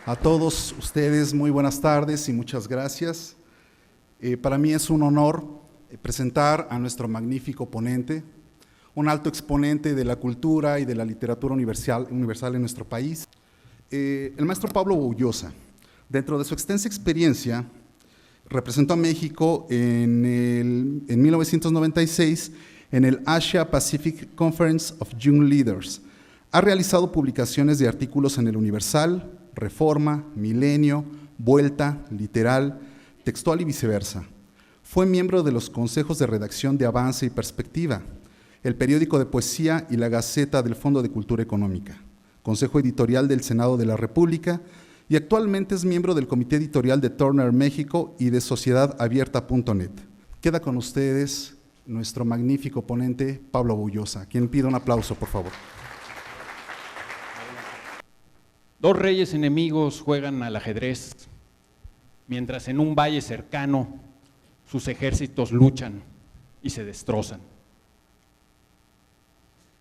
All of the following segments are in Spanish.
A todos ustedes, muy buenas tardes y muchas gracias. Para mí es un honor presentar a nuestro magnífico ponente, un alto exponente de la cultura y de la literatura universal en nuestro país, el maestro Pablo Boullosa. Dentro de su extensa experiencia, representó a México en 1996 en el Asia Pacific Conference of Young Leaders. Ha realizado publicaciones de artículos en el Universal, Reforma, Milenio, Vuelta, Literal, Textual y viceversa. Fue miembro de los consejos de redacción de Avance y Perspectiva, el periódico de poesía y la Gaceta del Fondo de Cultura Económica, consejo editorial del Senado de la República y actualmente es miembro del comité editorial de Turner México y de sociedadabierta.net. Queda con ustedes nuestro magnífico ponente, Pablo Boullosa, quien pide un aplauso, por favor. Dos reyes enemigos juegan al ajedrez, mientras en un valle cercano sus ejércitos luchan y se destrozan.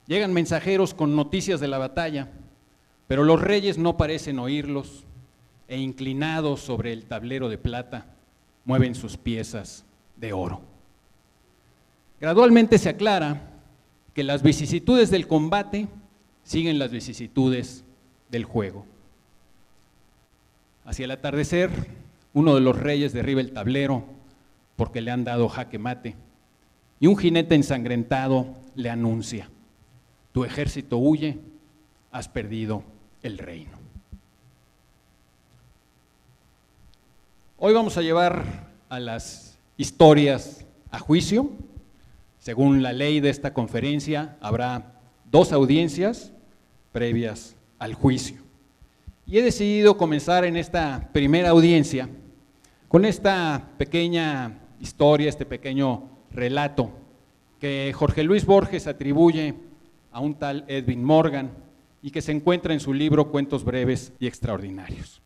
Llegan mensajeros con noticias de la batalla, pero los reyes no parecen oírlos e inclinados sobre el tablero de plata, mueven sus piezas de oro. Gradualmente se aclara que las vicisitudes del combate siguen las vicisitudes del juego. Hacia el atardecer, uno de los reyes derriba el tablero porque le han dado jaque mate y un jinete ensangrentado le anuncia: tu ejército huye, has perdido el reino. Hoy vamos a llevar a las historias a juicio. Según la ley de esta conferencia, habrá 2 audiencias previas al juicio. Y he decidido comenzar en esta primera audiencia con esta pequeña historia, este pequeño relato que Jorge Luis Borges atribuye a un tal Edwin Morgan y que se encuentra en su libro Cuentos breves y extraordinarios.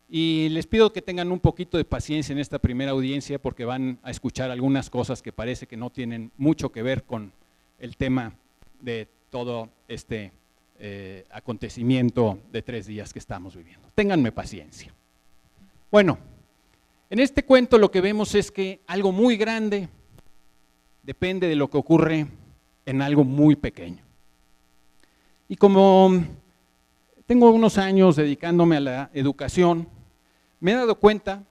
Y les pido que tengan un poquito de paciencia en esta primera audiencia porque van a escuchar algunas cosas que parece que no tienen mucho que ver con el tema de todo este acontecimiento de 3 días que estamos viviendo. Ténganme paciencia. Bueno, en este cuento lo que vemos es que algo muy grande depende de lo que ocurre en algo muy pequeño. Y como tengo unos años dedicándome a la educación, me he dado cuenta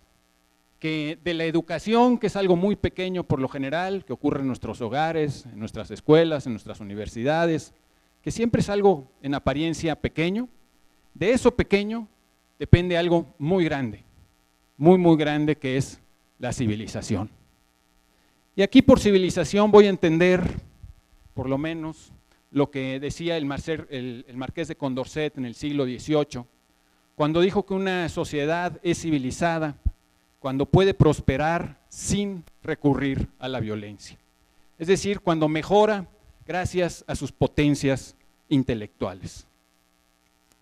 que de la educación, que es algo muy pequeño por lo general, que ocurre en nuestros hogares, en nuestras escuelas, en nuestras universidades, que siempre es algo en apariencia pequeño, de eso pequeño depende algo muy grande, muy grande, que es la civilización. Y aquí por civilización voy a entender, por lo menos, lo que decía el marqués de Condorcet en el siglo XVIII, cuando dijo que una sociedad es civilizada cuando puede prosperar sin recurrir a la violencia. Es decir, cuando mejora gracias a sus potencias intelectuales.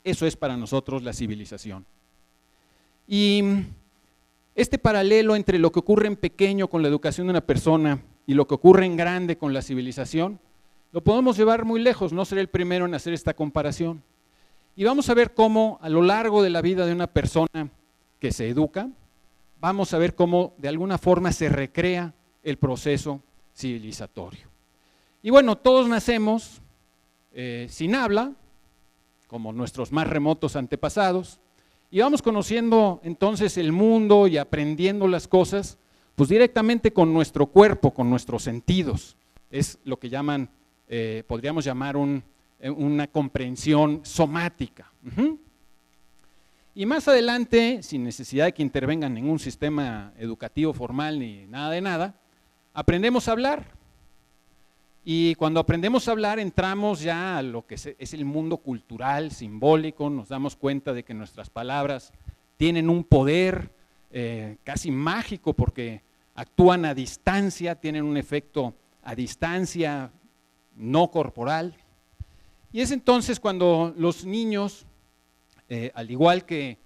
Eso es para nosotros la civilización. Y este paralelo entre lo que ocurre en pequeño con la educación de una persona y lo que ocurre en grande con la civilización, lo podemos llevar muy lejos, no seré el primero en hacer esta comparación. Y vamos a ver cómo a lo largo de la vida de una persona que se educa, vamos a ver cómo de alguna forma se recrea el proceso civilizatorio. Y bueno, todos nacemos sin habla, como nuestros más remotos antepasados, y vamos conociendo entonces el mundo y aprendiendo las cosas, pues directamente con nuestro cuerpo, con nuestros sentidos. Es lo que llaman, podríamos llamar una comprensión somática. Y más adelante, sin necesidad de que intervenga ningún sistema educativo formal ni nada de nada, aprendemos a hablar. Y cuando aprendemos a hablar entramos ya a lo que es el mundo cultural, simbólico, nos damos cuenta de que nuestras palabras tienen un poder casi mágico porque actúan a distancia, tienen un efecto a distancia no corporal. Y es entonces cuando los niños, al igual que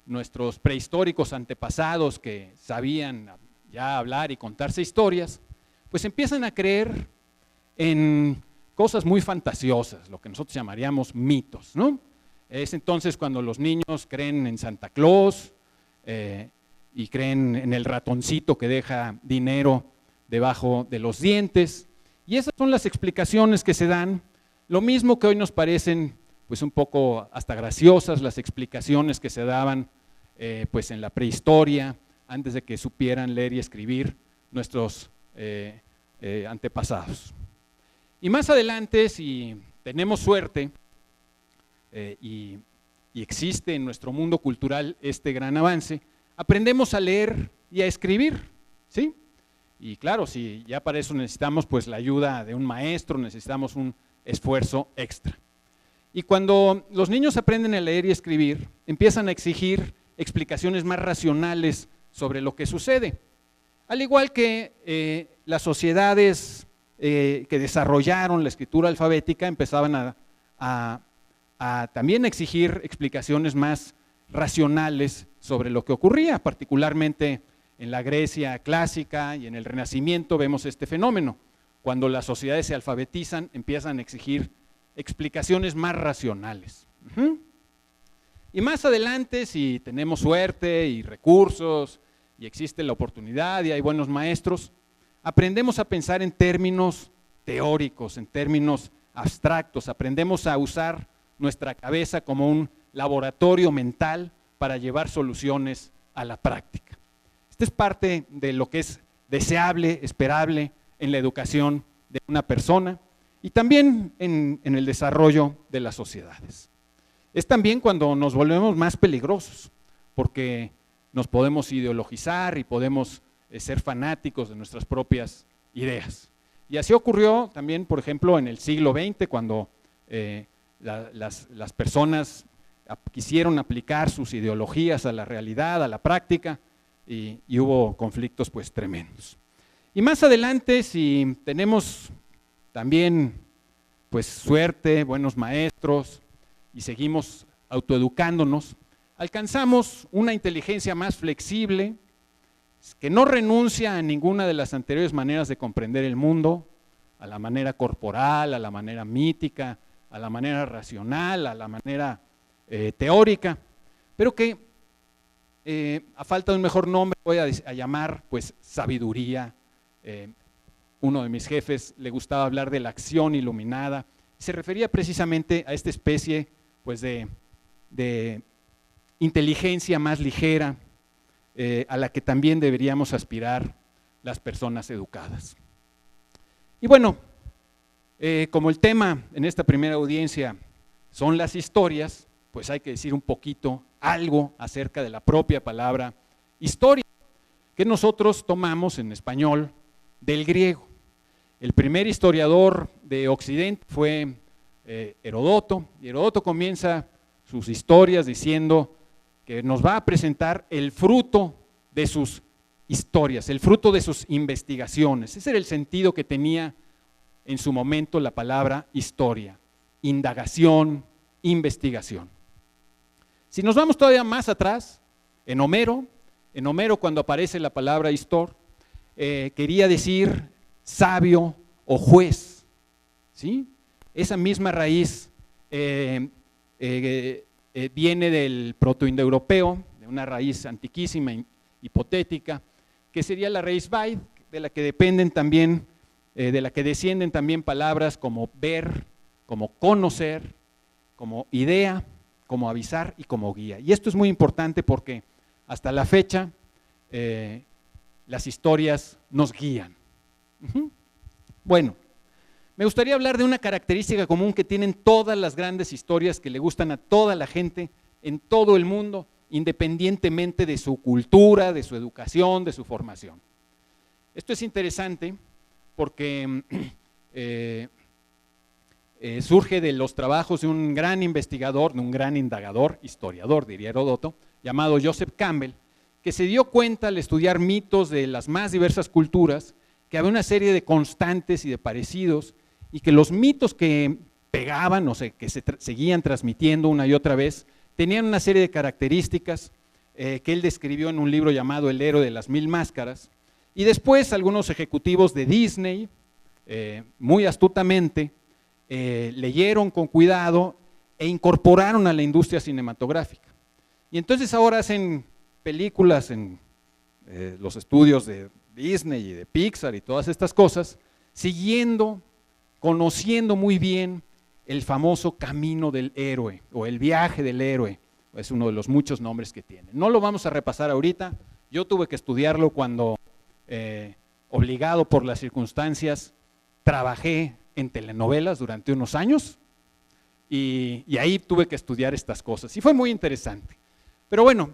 nuestros prehistóricos antepasados que sabían ya hablar y contarse historias, pues empiezan a creer en cosas muy fantasiosas, lo que nosotros llamaríamos mitos, ¿no? Es entonces cuando los niños creen en Santa Claus y creen en el ratoncito que deja dinero debajo de los dientes. Y esas son las explicaciones que se dan. Lo mismo que hoy nos parecen pues un poco hasta graciosas las explicaciones que se daban pues en la prehistoria, antes de que supieran leer y escribir nuestros antepasados. Y más adelante, si tenemos suerte y existe en nuestro mundo cultural este gran avance, aprendemos a leer y a escribir, ¿sí? Y claro, si ya para eso necesitamos pues la ayuda de un maestro, necesitamos un esfuerzo extra. Y cuando los niños aprenden a leer y escribir, empiezan a exigir explicaciones más racionales sobre lo que sucede. Al igual que las sociedades que desarrollaron la escritura alfabética empezaban a también exigir explicaciones más racionales sobre lo que ocurría, particularmente en la Grecia clásica y en el Renacimiento vemos este fenómeno. Cuando las sociedades se alfabetizan, empiezan a exigir explicaciones más racionales. Y más adelante, si tenemos suerte y recursos, y existe la oportunidad y hay buenos maestros, aprendemos a pensar en términos teóricos, en términos abstractos, aprendemos a usar nuestra cabeza como un laboratorio mental para llevar soluciones a la práctica. Esta es parte de lo que es deseable, esperable en la educación de una persona y también en el desarrollo de las sociedades. Es también cuando nos volvemos más peligrosos, porque nos podemos ideologizar y podemos ser fanáticos de nuestras propias ideas. Y así ocurrió también, por ejemplo, en el siglo XX, cuando las personas quisieron aplicar sus ideologías a la realidad, a la práctica, y hubo conflictos pues tremendos. Y más adelante, si tenemos también pues suerte, buenos maestros, y seguimos autoeducándonos, alcanzamos una inteligencia más flexible, que no renuncia a ninguna de las anteriores maneras de comprender el mundo, a la manera corporal, a la manera mítica, a la manera racional, a la manera teórica, pero que a falta de un mejor nombre voy a llamar pues sabiduría. Uno de mis jefes le gustaba hablar de la acción iluminada, se refería precisamente a esta especie pues de inteligencia más ligera, a la que también deberíamos aspirar las personas educadas. Y bueno, como el tema en esta primera audiencia son las historias, pues hay que decir un poquito, algo acerca de la propia palabra historia, que nosotros tomamos en español del griego. El primer historiador de Occidente fue Heródoto, y Heródoto comienza sus historias diciendo que nos va a presentar el fruto de sus historias, el fruto de sus investigaciones. Ese era el sentido que tenía en su momento la palabra historia, indagación, investigación. Si nos vamos todavía más atrás, en Homero cuando aparece la palabra histor, quería decir sabio o juez, ¿sí? Esa misma raíz viene del protoindoeuropeo, de una raíz antiquísima, hipotética, que sería la raíz vaid, de la que dependen también, de la que descienden también palabras como ver, como conocer, como idea, como avisar y como guía. Y esto es muy importante porque hasta la fecha las historias nos guían. Bueno, me gustaría hablar de una característica común que tienen todas las grandes historias que le gustan a toda la gente en todo el mundo, independientemente de su cultura, de su educación, de su formación. Esto es interesante porque surge de los trabajos de un gran investigador, de un gran indagador, historiador, diría Heródoto, llamado Joseph Campbell, que se dio cuenta al estudiar mitos de las más diversas culturas, que había una serie de constantes y de parecidos, y que los mitos que pegaban, o sea, que se seguían transmitiendo una y otra vez, tenían una serie de características que él describió en un libro llamado El héroe de las mil máscaras, y después algunos ejecutivos de Disney, muy astutamente, leyeron con cuidado e incorporaron a la industria cinematográfica. Y entonces ahora hacen películas en los estudios de Disney y de Pixar y todas estas cosas, siguiendo, conociendo muy bien el famoso camino del héroe o el viaje del héroe, es uno de los muchos nombres que tiene. No lo vamos a repasar ahorita, yo tuve que estudiarlo cuando, obligado por las circunstancias, trabajé en telenovelas durante unos años y ahí tuve que estudiar estas cosas y fue muy interesante. Pero bueno,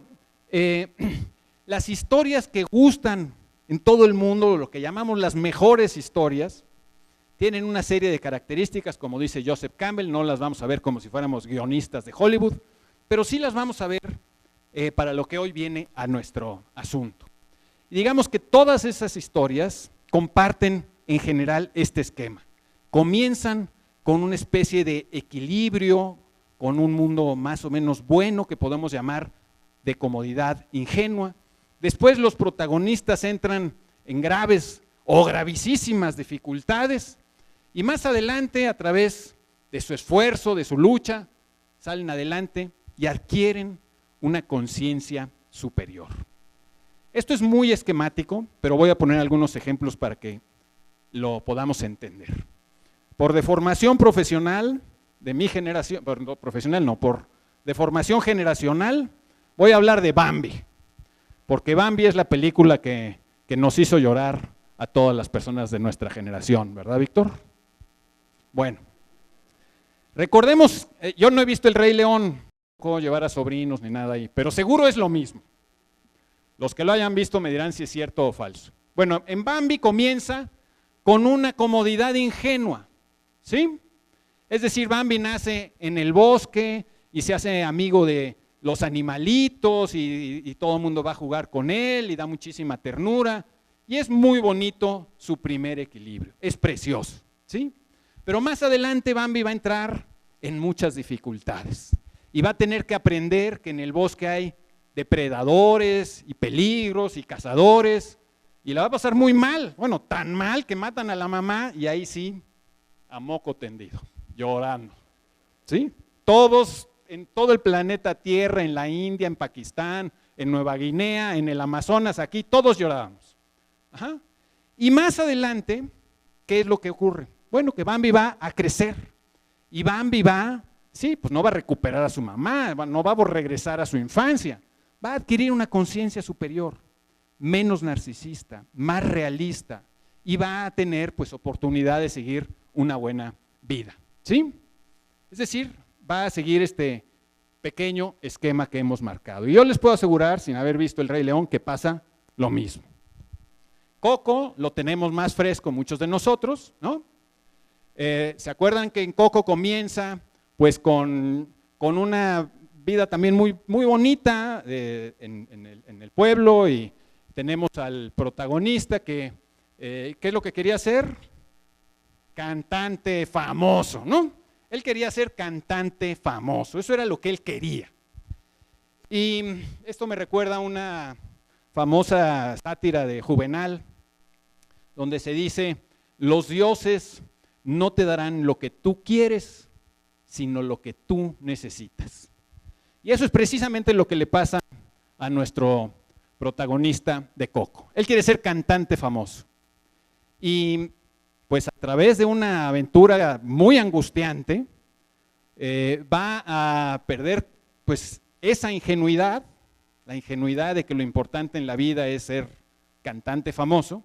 las historias que gustan en todo el mundo, lo que llamamos las mejores historias, tienen una serie de características, como dice Joseph Campbell, no las vamos a ver como si fuéramos guionistas de Hollywood, pero sí las vamos a ver para lo que hoy viene a nuestro asunto. Y digamos que todas esas historias comparten en general este esquema. Comienzan con una especie de equilibrio, con un mundo más o menos bueno que podemos llamar de comodidad ingenua. Después los protagonistas entran en graves o gravísimas dificultades y más adelante, a través de su esfuerzo, de su lucha, salen adelante y adquieren una conciencia superior. Esto es muy esquemático, pero voy a poner algunos ejemplos para que lo podamos entender. Por deformación profesional de mi generación, por deformación generacional, voy a hablar de Bambi, porque Bambi es la película que nos hizo llorar a todas las personas de nuestra generación, ¿verdad, Víctor? Bueno, recordemos, yo no he visto El Rey León, no puedo llevar a sobrinos ni nada ahí, pero seguro es lo mismo. Los que lo hayan visto me dirán si es cierto o falso. Bueno, en Bambi comienza con una comodidad ingenua, ¿sí? Es decir, Bambi nace en el bosque y se hace amigo de los animalitos y todo el mundo va a jugar con él y da muchísima ternura y es muy bonito su primer equilibrio, es precioso, ¿sí? Pero más adelante Bambi va a entrar en muchas dificultades y va a tener que aprender que en el bosque hay depredadores y peligros y cazadores y la va a pasar muy mal, bueno, tan mal que matan a la mamá y ahí sí, a moco tendido, llorando, ¿sí? Todos, en todo el planeta Tierra, en la India, en Pakistán, en Nueva Guinea, en el Amazonas, aquí, todos llorábamos. Ajá. Y más adelante, ¿qué es lo que ocurre? Bueno, que Bambi va a crecer y Bambi va, sí, pues no va a recuperar a su mamá, no va a regresar a su infancia, va a adquirir una conciencia superior, menos narcisista, más realista y va a tener pues oportunidad de seguir una buena vida, ¿sí? Es decir, va a seguir este pequeño esquema que hemos marcado. Y yo les puedo asegurar, sin haber visto El Rey León, que pasa lo mismo. Coco lo tenemos más fresco muchos de nosotros, ¿no? ¿Se acuerdan que en Coco comienza pues con una vida también muy, muy bonita en el pueblo y tenemos al protagonista que, ¿qué es lo que quería hacer? Cantante famoso, ¿no? Él quería ser cantante famoso, eso era lo que él quería. Y esto me recuerda a una famosa sátira de Juvenal, donde se dice, los dioses no te darán lo que tú quieres, sino lo que tú necesitas. Y eso es precisamente lo que le pasa a nuestro protagonista de Coco. Él quiere ser cantante famoso. Y pues a través de una aventura muy angustiante, va a perder pues esa ingenuidad, la ingenuidad de que lo importante en la vida es ser cantante famoso,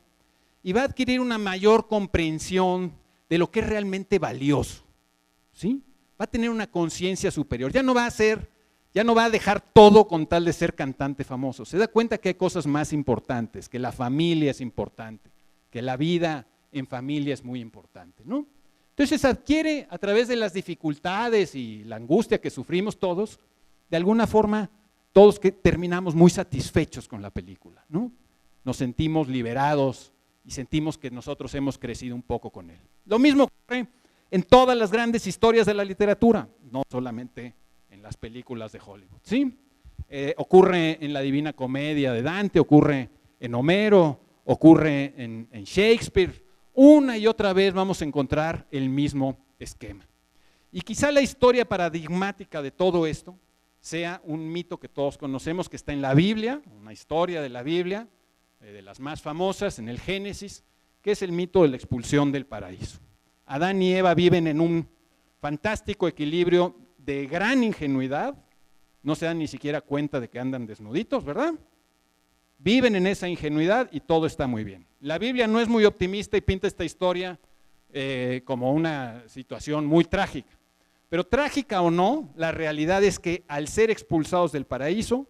y va a adquirir una mayor comprensión de lo que es realmente valioso, ¿sí? Va a tener una conciencia superior, ya no va a dejar todo con tal de ser cantante famoso, se da cuenta que hay cosas más importantes, que la familia es importante, que la vida en familia es muy importante, ¿no? Entonces adquiere a través de las dificultades y la angustia que sufrimos todos, de alguna forma todos que terminamos muy satisfechos con la película, ¿no? Nos sentimos liberados y sentimos que nosotros hemos crecido un poco con él. Lo mismo ocurre en todas las grandes historias de la literatura, no solamente en las películas de Hollywood, ¿sí? Ocurre en la Divina Comedia de Dante, ocurre en Homero, ocurre en Shakespeare, una y otra vez vamos a encontrar el mismo esquema. Y quizá la historia paradigmática de todo esto sea un mito que todos conocemos, que está en la Biblia, una historia de la Biblia, de las más famosas, en el Génesis, que es el mito de la expulsión del paraíso. Adán y Eva viven en un fantástico equilibrio de gran ingenuidad, no se dan ni siquiera cuenta de que andan desnuditos, ¿verdad? Viven en esa ingenuidad y todo está muy bien. La Biblia no es muy optimista y pinta esta historia como una situación muy trágica. Pero trágica o no, la realidad es que al ser expulsados del paraíso,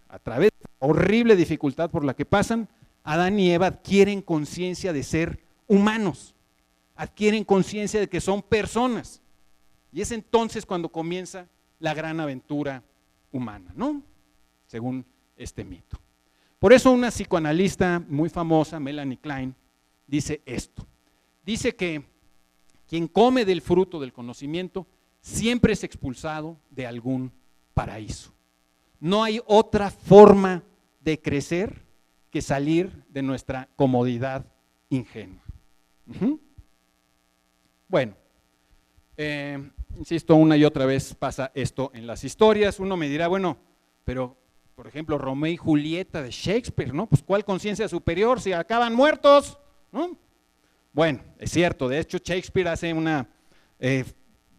a través de la horrible dificultad por la que pasan, Adán y Eva adquieren conciencia de ser humanos, adquieren conciencia de que son personas. Y es entonces cuando comienza la gran aventura humana, ¿no? Según este mito. Por eso una psicoanalista muy famosa, Melanie Klein, dice esto. Dice que quien come del fruto del conocimiento siempre es expulsado de algún paraíso. No hay otra forma de crecer que salir de nuestra comodidad ingenua. Bueno, insisto, una y otra vez pasa esto en las historias. Uno me dirá, bueno, pero por ejemplo, Romeo y Julieta de Shakespeare, ¿no? Pues ¿cuál conciencia superior si acaban muertos? ¿No? Bueno, es cierto, de hecho Shakespeare hace una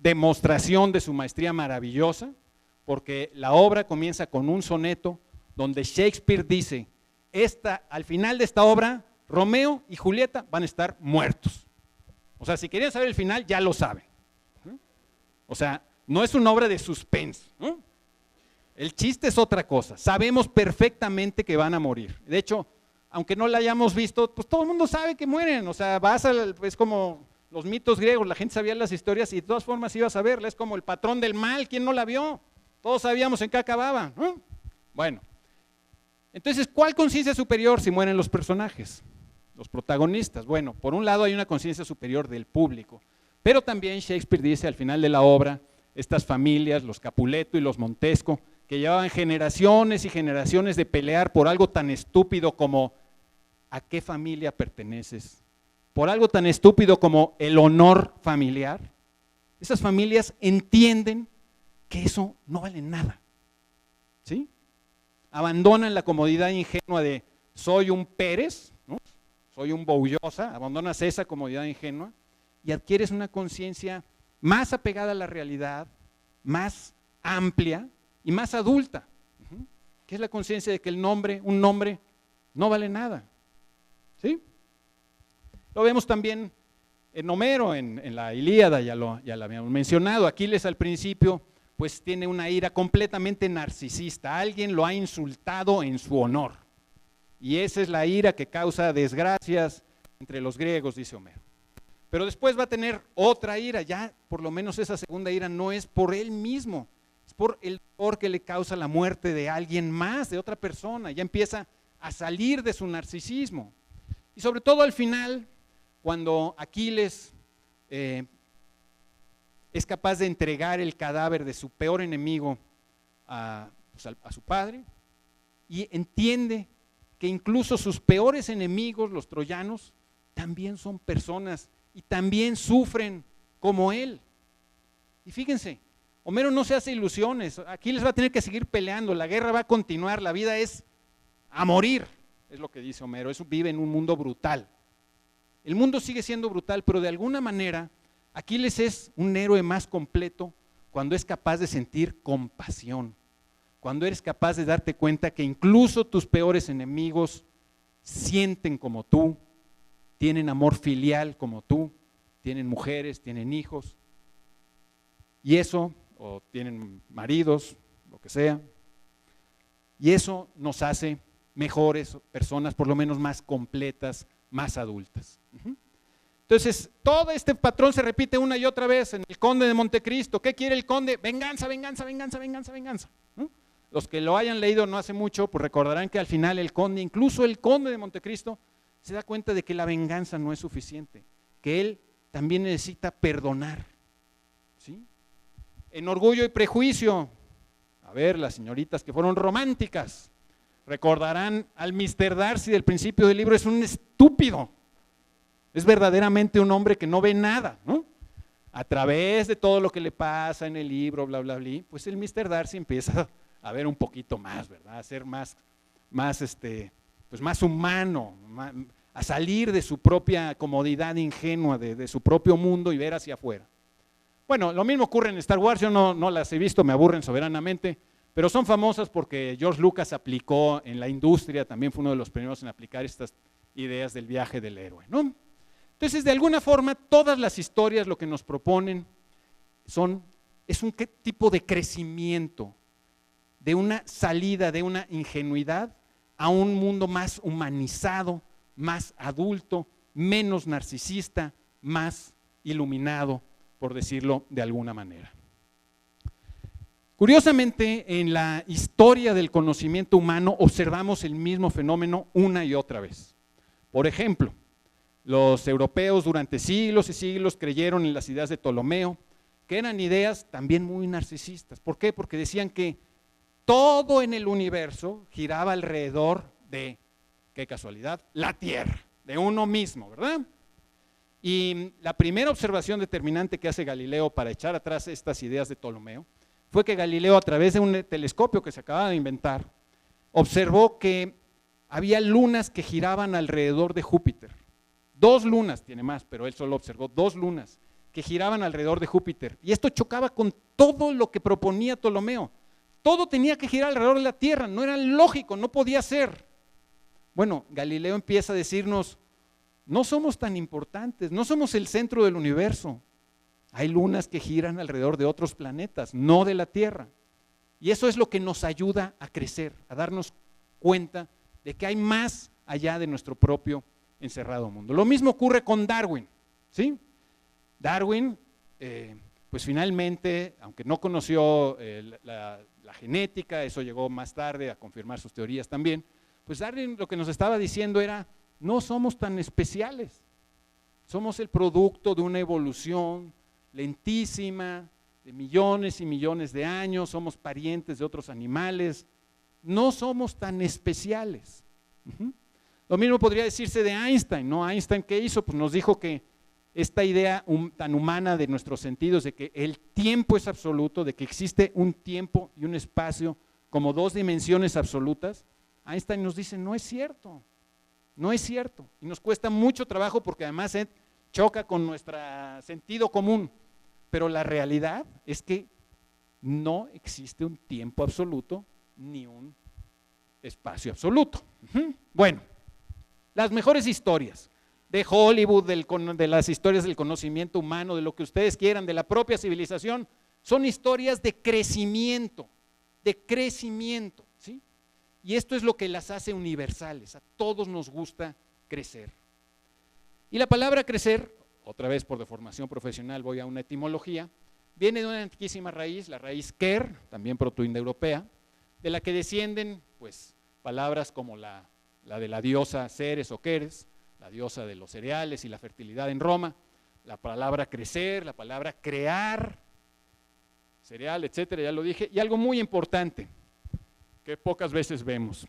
demostración de su maestría maravillosa, porque la obra comienza con un soneto donde Shakespeare dice, al final de esta obra, Romeo y Julieta van a estar muertos. O sea, si querían saber el final, ya lo saben. O sea, no es una obra de suspense, ¿no? El chiste es otra cosa, sabemos perfectamente que van a morir. De hecho, aunque no la hayamos visto, pues todo el mundo sabe que mueren. O sea, es como los mitos griegos, la gente sabía las historias y de todas formas ibas a verla. Es como el patrón del mal, ¿quién no la vio? Todos sabíamos en qué acababa, ¿no? Bueno, entonces, ¿cuál conciencia superior si mueren los personajes, los protagonistas? Bueno, por un lado hay una conciencia superior del público, pero también Shakespeare dice al final de la obra, estas familias, los Capuleto y los Montesco, que llevaban generaciones y generaciones de pelear por algo tan estúpido como ¿a qué familia perteneces? Por algo tan estúpido como el honor familiar. Esas familias entienden que eso no vale nada, ¿sí? Abandonan la comodidad ingenua de soy un Pérez, ¿no? Soy un Boullosa, abandonas esa comodidad ingenua y adquieres una conciencia más apegada a la realidad, más amplia y más adulta, que es la conciencia de que un nombre, no vale nada, ¿sí? Lo vemos también en Homero, en la Ilíada, ya lo habíamos mencionado. Aquiles al principio pues tiene una ira completamente narcisista, alguien lo ha insultado en su honor, y esa es la ira que causa desgracias entre los griegos, dice Homero. Pero después va a tener otra ira, ya por lo menos esa segunda ira no es por él mismo, es por el dolor que le causa la muerte de alguien más, de otra persona, ya empieza a salir de su narcisismo. Y sobre todo al final, cuando Aquiles es capaz de entregar el cadáver de su peor enemigo a su padre, y entiende que incluso sus peores enemigos, los troyanos, también son personas y también sufren como él. Y fíjense, Homero no se hace ilusiones, Aquiles va a tener que seguir peleando, la guerra va a continuar, la vida es a morir, es lo que dice Homero, vive en un mundo brutal. El mundo sigue siendo brutal, pero de alguna manera Aquiles es un héroe más completo cuando es capaz de sentir compasión, cuando eres capaz de darte cuenta que incluso tus peores enemigos sienten como tú, tienen amor filial como tú, tienen mujeres, tienen hijos, y eso, o tienen maridos, lo que sea, y eso nos hace mejores personas, por lo menos más completas, más adultas. Entonces, todo este patrón se repite una y otra vez en el Conde de Montecristo. ¿Qué quiere el conde? Venganza, venganza, venganza, venganza, venganza, ¿no? Los que lo hayan leído no hace mucho, pues recordarán que al final el conde, incluso el Conde de Montecristo, se da cuenta de que la venganza no es suficiente, que él también necesita perdonar, ¿sí? En Orgullo y Prejuicio, a ver, las señoritas que fueron románticas, recordarán al Mr. Darcy del principio del libro, es un estúpido. Es verdaderamente un hombre que no ve nada, ¿no? a través de todo lo que le pasa en el libro, bla, bla, bla, pues el Mr. Darcy empieza a ver un poquito más, ¿verdad? A ser más humano, a salir de su propia comodidad ingenua, de su propio mundo y ver hacia afuera. Bueno, lo mismo ocurre en Star Wars, yo no las he visto, me aburren soberanamente, pero son famosas porque George Lucas aplicó en la industria, también fue uno de los primeros en aplicar estas ideas del viaje del héroe, ¿no? Entonces, de alguna forma, todas las historias lo que nos proponen es un tipo de crecimiento, de una salida, de una ingenuidad a un mundo más humanizado, más adulto, menos narcisista, más iluminado, por decirlo de alguna manera. Curiosamente, en la historia del conocimiento humano observamos el mismo fenómeno una y otra vez. Por ejemplo, los europeos durante siglos y siglos creyeron en las ideas de Ptolomeo, que eran ideas también muy narcisistas. ¿Por qué? Porque decían que todo en el universo giraba alrededor de, qué casualidad, la Tierra, de uno mismo, ¿verdad? Y la primera observación determinante que hace Galileo para echar atrás estas ideas de Ptolomeo fue que Galileo, a través de un telescopio que se acababa de inventar, observó que había lunas que giraban alrededor de Júpiter. 2 lunas, tiene más, pero él solo observó 2 lunas que giraban alrededor de Júpiter. Y esto chocaba con todo lo que proponía Ptolomeo. Todo tenía que girar alrededor de la Tierra, no era lógico, no podía ser. Bueno, Galileo empieza a decirnos, no somos tan importantes, no somos el centro del universo. Hay lunas que giran alrededor de otros planetas, no de la Tierra. Y eso es lo que nos ayuda a crecer, a darnos cuenta de que hay más allá de nuestro propio encerrado mundo. Lo mismo ocurre con Darwin, ¿sí? Darwin, pues finalmente, aunque no conoció la genética, eso llegó más tarde a confirmar sus teorías también, pues Darwin lo que nos estaba diciendo era, no somos tan especiales, somos el producto de una evolución lentísima, de millones y millones de años, somos parientes de otros animales, no somos tan especiales. Lo mismo podría decirse de Einstein, ¿no? Einstein, ¿qué hizo? Pues nos dijo que esta idea tan humana de nuestros sentidos, de que el tiempo es absoluto, de que existe un tiempo y un espacio como 2 dimensiones absolutas, Einstein nos dice, no es cierto, no es cierto. Y nos cuesta mucho trabajo porque además choca con nuestro sentido común. Pero la realidad es que no existe un tiempo absoluto ni un espacio absoluto. Bueno, las mejores historias de Hollywood, de las historias del conocimiento humano, de lo que ustedes quieran, de la propia civilización, son historias de crecimiento, ¿sí? Y esto es lo que las hace universales, a todos nos gusta crecer. Y la palabra crecer, otra vez por deformación profesional voy a una etimología, viene de una antiquísima raíz, la raíz ker, también protoindoeuropea, de la que descienden pues palabras como la de la diosa Ceres o Keres, la diosa de los cereales y la fertilidad en Roma, la palabra crecer, la palabra crear, cereal, etcétera, ya lo dije, y algo muy importante que pocas veces vemos,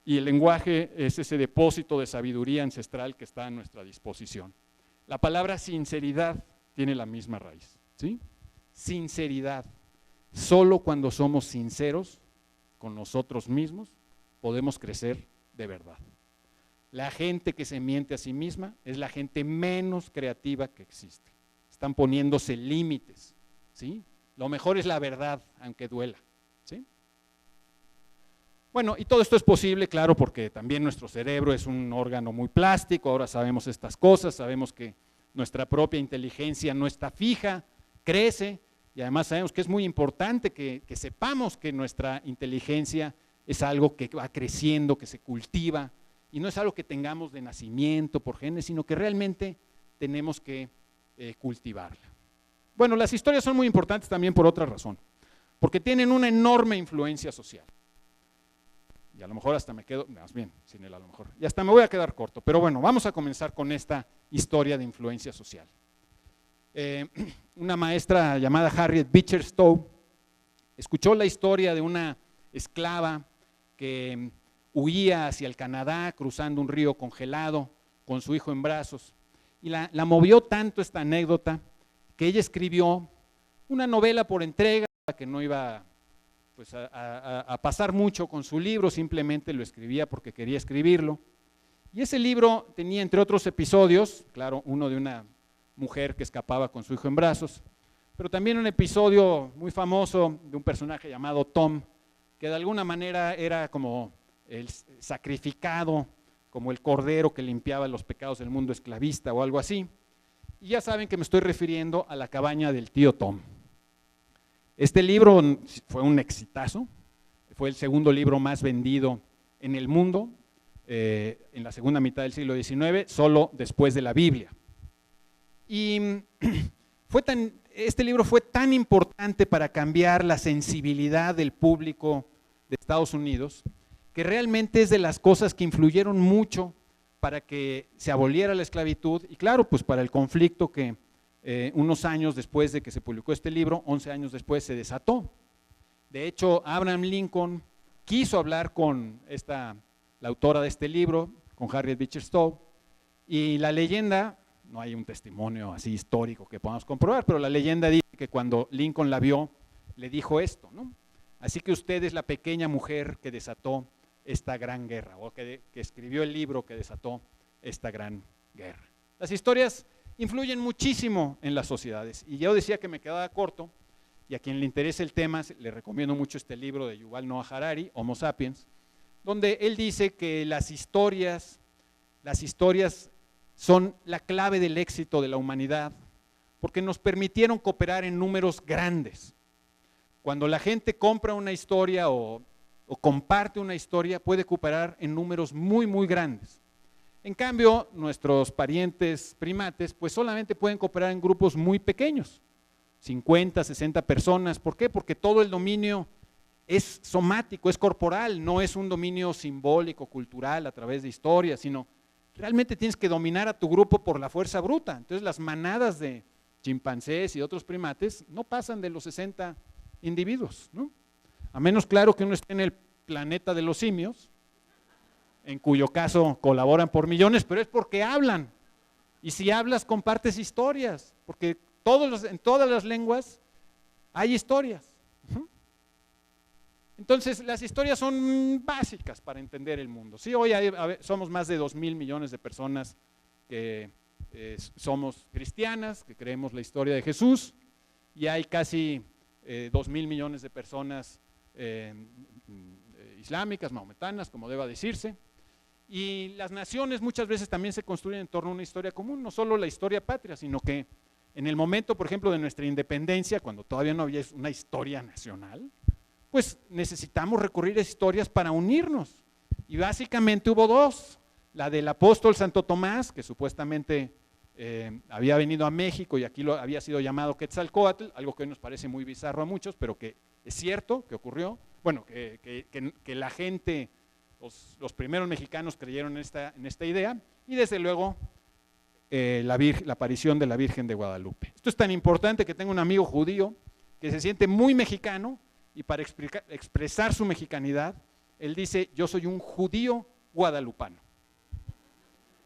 y el lenguaje es ese depósito de sabiduría ancestral que está a nuestra disposición. La palabra sinceridad tiene la misma raíz, ¿sí? Sinceridad. Solo cuando somos sinceros con nosotros mismos podemos crecer de verdad. La gente que se miente a sí misma es la gente menos creativa que existe. Están poniéndose límites, ¿sí? Lo mejor es la verdad, aunque duela, ¿sí? Bueno, y todo esto es posible, claro, porque también nuestro cerebro es un órgano muy plástico, ahora sabemos estas cosas, sabemos que nuestra propia inteligencia no está fija, crece, y además sabemos que es muy importante que sepamos que nuestra inteligencia es algo que va creciendo, que se cultiva, y no es algo que tengamos de nacimiento por genes, sino que realmente tenemos que cultivarla. Bueno, las historias son muy importantes también por otra razón, porque tienen una enorme influencia social. Y a lo mejor hasta me quedo, más bien, sin él a lo mejor, y hasta me voy a quedar corto, pero bueno, vamos a comenzar con esta historia de influencia social. Una maestra llamada Harriet Beecher Stowe escuchó la historia de una esclava que huía hacia el Canadá cruzando un río congelado con su hijo en brazos, y la movió tanto esta anécdota que ella escribió una novela por entrega que no iba pues, a pasar mucho con su libro, simplemente lo escribía porque quería escribirlo. Y ese libro tenía, entre otros episodios, claro, uno de una mujer que escapaba con su hijo en brazos, pero también un episodio muy famoso de un personaje llamado Tom, que de alguna manera era como el sacrificado, como el cordero que limpiaba los pecados del mundo esclavista o algo así. Y ya saben que me estoy refiriendo a La cabaña del tío Tom. Este libro fue un exitazo, fue el segundo libro más vendido en el mundo, en la segunda mitad del siglo XIX, solo después de la Biblia. Y este libro fue tan importante para cambiar la sensibilidad del público de Estados Unidos, que realmente es de las cosas que influyeron mucho para que se aboliera la esclavitud y claro, pues para el conflicto que unos años después de que se publicó este libro, 11 años después, se desató. De hecho, Abraham Lincoln quiso hablar con la autora de este libro, con Harriet Beecher Stowe, y la leyenda, no hay un testimonio así histórico que podamos comprobar, pero la leyenda dice que cuando Lincoln la vio, le dijo esto, ¿no? Así que usted es la pequeña mujer que desató esta gran guerra, o que escribió el libro que desató esta gran guerra. Las historias influyen muchísimo en las sociedades, y yo decía que me quedaba corto, y a quien le interese el tema, le recomiendo mucho este libro de Yuval Noah Harari, Homo Sapiens, donde él dice que las historias son la clave del éxito de la humanidad, porque nos permitieron cooperar en números grandes. Cuando la gente compra una historia o comparte una historia, puede cooperar en números muy, muy grandes. En cambio, nuestros parientes primates, pues solamente pueden cooperar en grupos muy pequeños, 50, 60 personas. ¿Por qué? Porque todo el dominio es somático, es corporal, no es un dominio simbólico, cultural, a través de historias, sino realmente tienes que dominar a tu grupo por la fuerza bruta. Entonces las manadas de chimpancés y otros primates no pasan de los 60 individuos, ¿no? A menos, claro, que uno esté en el planeta de los simios, en cuyo caso colaboran por millones, pero es porque hablan. Y si hablas, compartes historias, porque en todas las lenguas hay historias. Entonces, las historias son básicas para entender el mundo. Sí, hoy somos más de 2.000 millones de personas que somos cristianas, que creemos la historia de Jesús, y hay casi 2.000 millones de personas islámicas, mahometanas, como deba decirse. Y las naciones muchas veces también se construyen en torno a una historia común, no solo la historia patria, sino que en el momento, por ejemplo, de nuestra independencia, cuando todavía no había una historia nacional, pues necesitamos recurrir a historias para unirnos. Y básicamente hubo dos, la del apóstol Santo Tomás, que supuestamente había venido a México y aquí había sido llamado Quetzalcóatl, algo que hoy nos parece muy bizarro a muchos, pero que es cierto, que ocurrió. Bueno, que la gente, los primeros mexicanos creyeron en esta idea, y desde luego la aparición de la Virgen de Guadalupe. Esto es tan importante que tengo un amigo judío que se siente muy mexicano, y para expresar su mexicanidad, él dice: yo soy un judío guadalupano.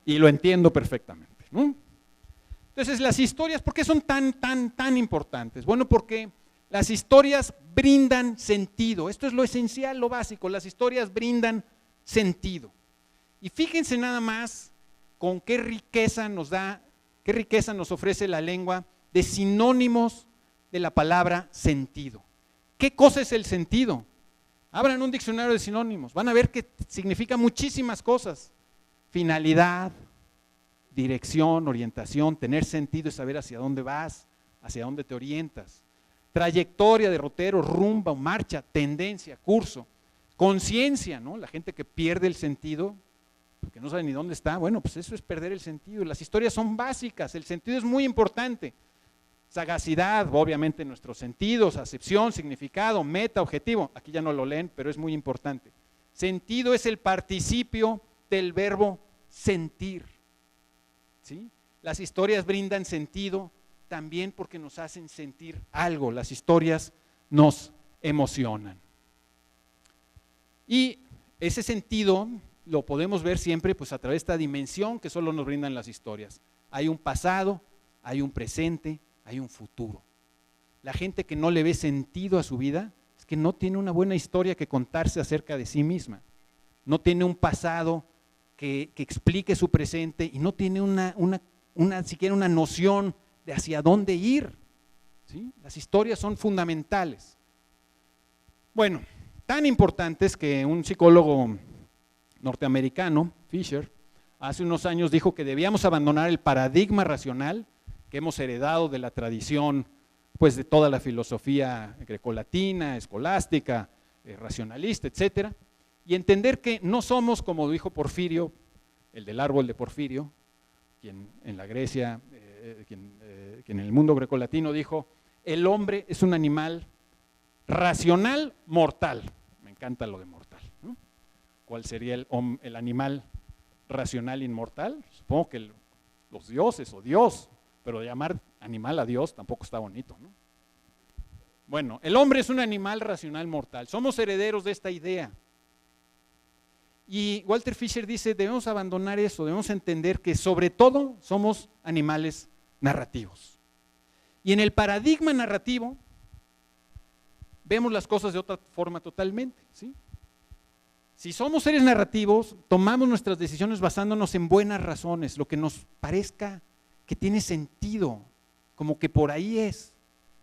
Y lo entiendo perfectamente, ¿no? Entonces, las historias, ¿por qué son tan importantes? Bueno, porque las historias brindan sentido. Esto es lo esencial, lo básico. Las historias brindan sentido. Y fíjense nada más con qué riqueza nos ofrece la lengua de sinónimos de la palabra sentido. ¿Qué cosa es el sentido? Abran un diccionario de sinónimos, van a ver que significa muchísimas cosas. Finalidad, dirección, orientación, tener sentido es saber hacia dónde vas, hacia dónde te orientas. Trayectoria, derrotero, rumba, marcha, tendencia, curso. Conciencia, ¿no? La gente que pierde el sentido, que no sabe ni dónde está, bueno, pues eso es perder el sentido. Las historias son básicas, el sentido es muy importante. Sagacidad, obviamente nuestros sentidos, acepción, significado, meta, objetivo. Aquí ya no lo leen, pero es muy importante. Sentido es el participio del verbo sentir. ¿Sí? Las historias brindan sentido también porque nos hacen sentir algo. Las historias nos emocionan. Y ese sentido lo podemos ver siempre pues, a través de esta dimensión que solo nos brindan las historias. Hay un pasado, hay un presente, hay un futuro. La gente que no le ve sentido a su vida es que no tiene una buena historia que contarse acerca de sí misma. No tiene un pasado que explique su presente y no tiene siquiera una noción de hacia dónde ir. ¿Sí? Las historias son fundamentales. Bueno, tan importantes que un psicólogo norteamericano, Fisher, hace unos años dijo que debíamos abandonar el paradigma racional que hemos heredado de la tradición, pues de toda la filosofía grecolatina, escolástica, racionalista, etcétera, y entender que no somos, como dijo Porfirio, el del árbol de Porfirio, quien en la Grecia, quien en el mundo grecolatino dijo, el hombre es un animal racional mortal. Me encanta lo de mortal, ¿no? ¿Cuál sería el animal racional inmortal? Supongo que los dioses o Dios, pero llamar animal a Dios tampoco está bonito, ¿no? Bueno, el hombre es un animal racional mortal. Somos herederos de esta idea. Y Walter Fisher dice, debemos abandonar eso, debemos entender que sobre todo somos animales narrativos. Y en el paradigma narrativo vemos las cosas de otra forma totalmente, ¿sí? Si somos seres narrativos, tomamos nuestras decisiones basándonos en buenas razones, lo que nos parezca que tiene sentido, como que por ahí es.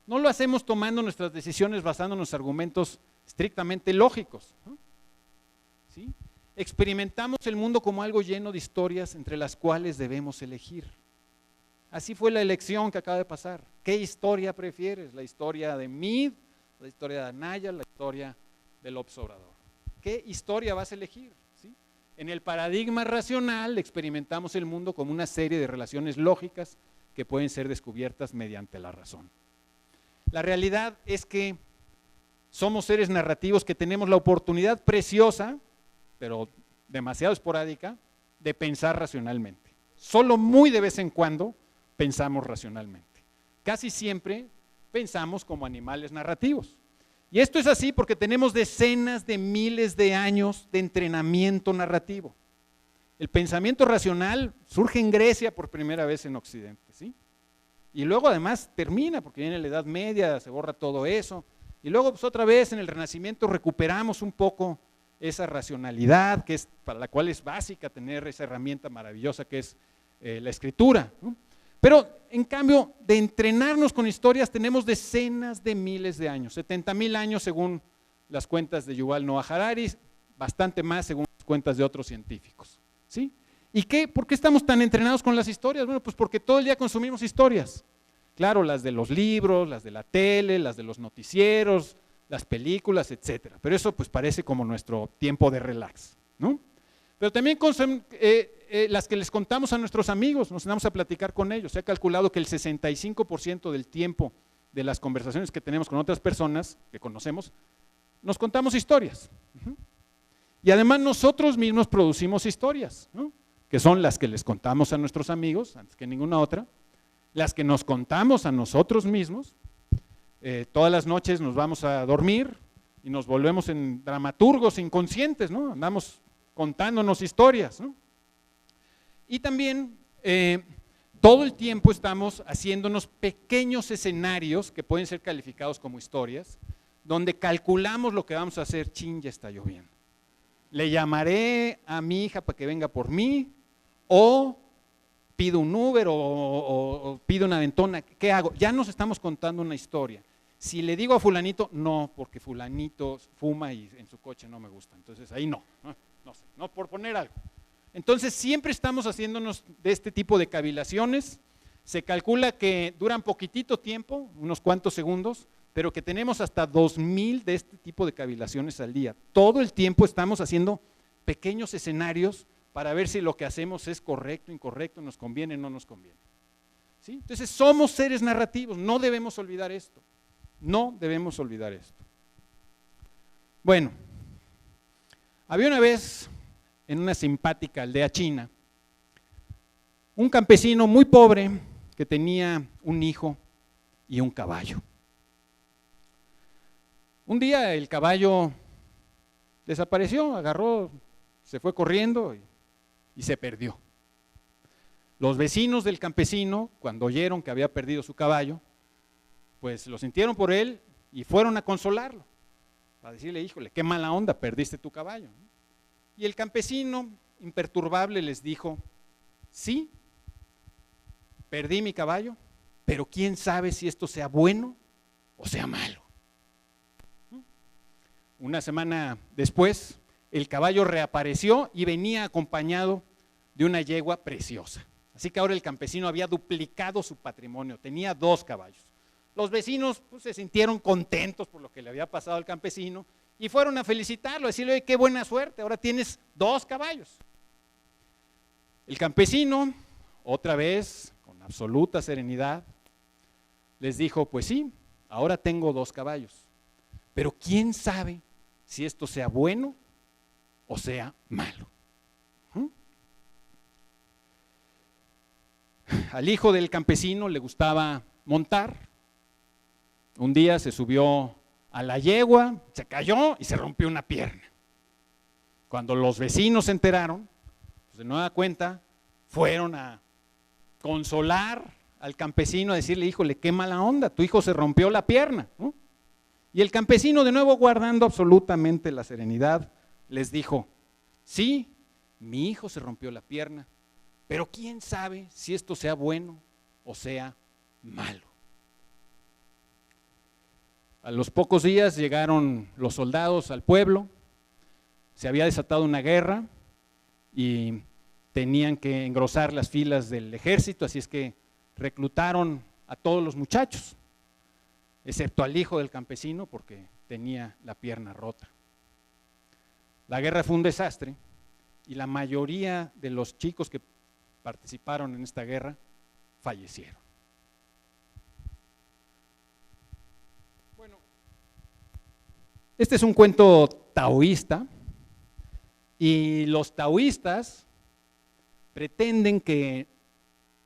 No lo hacemos tomando nuestras decisiones basándonos en argumentos estrictamente lógicos, ¿no? ¿Sí? Experimentamos el mundo como algo lleno de historias entre las cuales debemos elegir. Así fue la elección que acaba de pasar. ¿Qué historia prefieres? ¿La historia de Meade, la historia de Anaya, la historia de López Obrador? ¿Qué historia vas a elegir? ¿Sí? En el paradigma racional experimentamos el mundo como una serie de relaciones lógicas que pueden ser descubiertas mediante la razón. La realidad es que somos seres narrativos que tenemos la oportunidad preciosa, pero demasiado esporádica, de pensar racionalmente. Solo muy de vez en cuando pensamos racionalmente. Casi siempre pensamos como animales narrativos. Y esto es así porque tenemos decenas de miles de años de entrenamiento narrativo. El pensamiento racional surge en Grecia por primera vez en Occidente, ¿sí? Y luego además termina, porque viene la Edad Media, se borra todo eso, y luego pues otra vez en el Renacimiento recuperamos un poco esa racionalidad, que es para la cual es básica tener esa herramienta maravillosa que es la escritura, ¿no? Pero en cambio de entrenarnos con historias tenemos decenas de miles de años, 70,000 años según las cuentas de Yuval Noah Harari, bastante más según las cuentas de otros científicos, ¿sí? ¿Y por qué estamos tan entrenados con las historias? Bueno, pues porque todo el día consumimos historias. Claro, las de los libros, las de la tele, las de los noticieros, las películas, etcétera. Pero eso pues parece como nuestro tiempo de relax, ¿no? Pero también las que les contamos a nuestros amigos, nos sentamos a platicar con ellos. Se ha calculado que el 65% del tiempo de las conversaciones que tenemos con otras personas que conocemos, nos contamos historias. Y además nosotros mismos producimos historias, ¿no? Que son las que les contamos a nuestros amigos, antes que ninguna otra, las que nos contamos a nosotros mismos. Todas las noches nos vamos a dormir y nos volvemos en dramaturgos inconscientes, ¿no? Andamos contándonos historias, ¿no? Y también todo el tiempo estamos haciéndonos pequeños escenarios que pueden ser calificados como historias, donde calculamos lo que vamos a hacer. Chin, ya está lloviendo. Le llamaré a mi hija para que venga por mí, o pido un Uber o pido una aventona. ¿Qué hago? Ya nos estamos contando una historia. Si le digo a fulanito, no, porque fulanito fuma y en su coche no me gusta. Entonces ahí no sé, no por poner algo. Entonces siempre estamos haciéndonos de este tipo de cavilaciones. Se calcula que duran poquitito tiempo, unos cuantos segundos, pero que tenemos hasta 2,000 de este tipo de cavilaciones al día. Todo el tiempo estamos haciendo pequeños escenarios para ver si lo que hacemos es correcto, incorrecto, nos conviene, no nos conviene. ¿Sí? Entonces somos seres narrativos, no debemos olvidar esto. No debemos olvidar esto. Bueno, había una vez en una simpática aldea china un campesino muy pobre que tenía un hijo y un caballo. Un día el caballo desapareció, agarró, se fue corriendo y se perdió. Los vecinos del campesino, cuando oyeron que había perdido su caballo, pues lo sintieron por él y fueron a consolarlo, para decirle, híjole, qué mala onda, perdiste tu caballo. Y el campesino imperturbable les dijo, sí, perdí mi caballo, pero quién sabe si esto sea bueno o sea malo. Una semana después, el caballo reapareció y venía acompañado de una yegua preciosa. Así que ahora el campesino había duplicado su patrimonio, tenía 2 caballos. Los vecinos pues, se sintieron contentos por lo que le había pasado al campesino y fueron a felicitarlo, a decirle, oye, qué buena suerte, ahora tienes 2 caballos. El campesino, otra vez, con absoluta serenidad, les dijo, pues sí, ahora tengo 2 caballos, pero quién sabe si esto sea bueno o sea malo. Al hijo del campesino le gustaba montar. Un día se subió a la yegua, se cayó y se rompió una pierna. Cuando los vecinos se enteraron, pues de nueva cuenta, fueron a consolar al campesino, a decirle, híjole, qué mala onda, tu hijo se rompió la pierna, ¿no? Y el campesino, de nuevo guardando absolutamente la serenidad, les dijo, sí, mi hijo se rompió la pierna, pero quién sabe si esto sea bueno o sea malo. A los pocos días llegaron los soldados al pueblo, se había desatado una guerra y tenían que engrosar las filas del ejército, así es que reclutaron a todos los muchachos, excepto al hijo del campesino porque tenía la pierna rota. La guerra fue un desastre y la mayoría de los chicos que participaron en esta guerra fallecieron. Bueno, este es un cuento taoísta y los taoístas pretenden que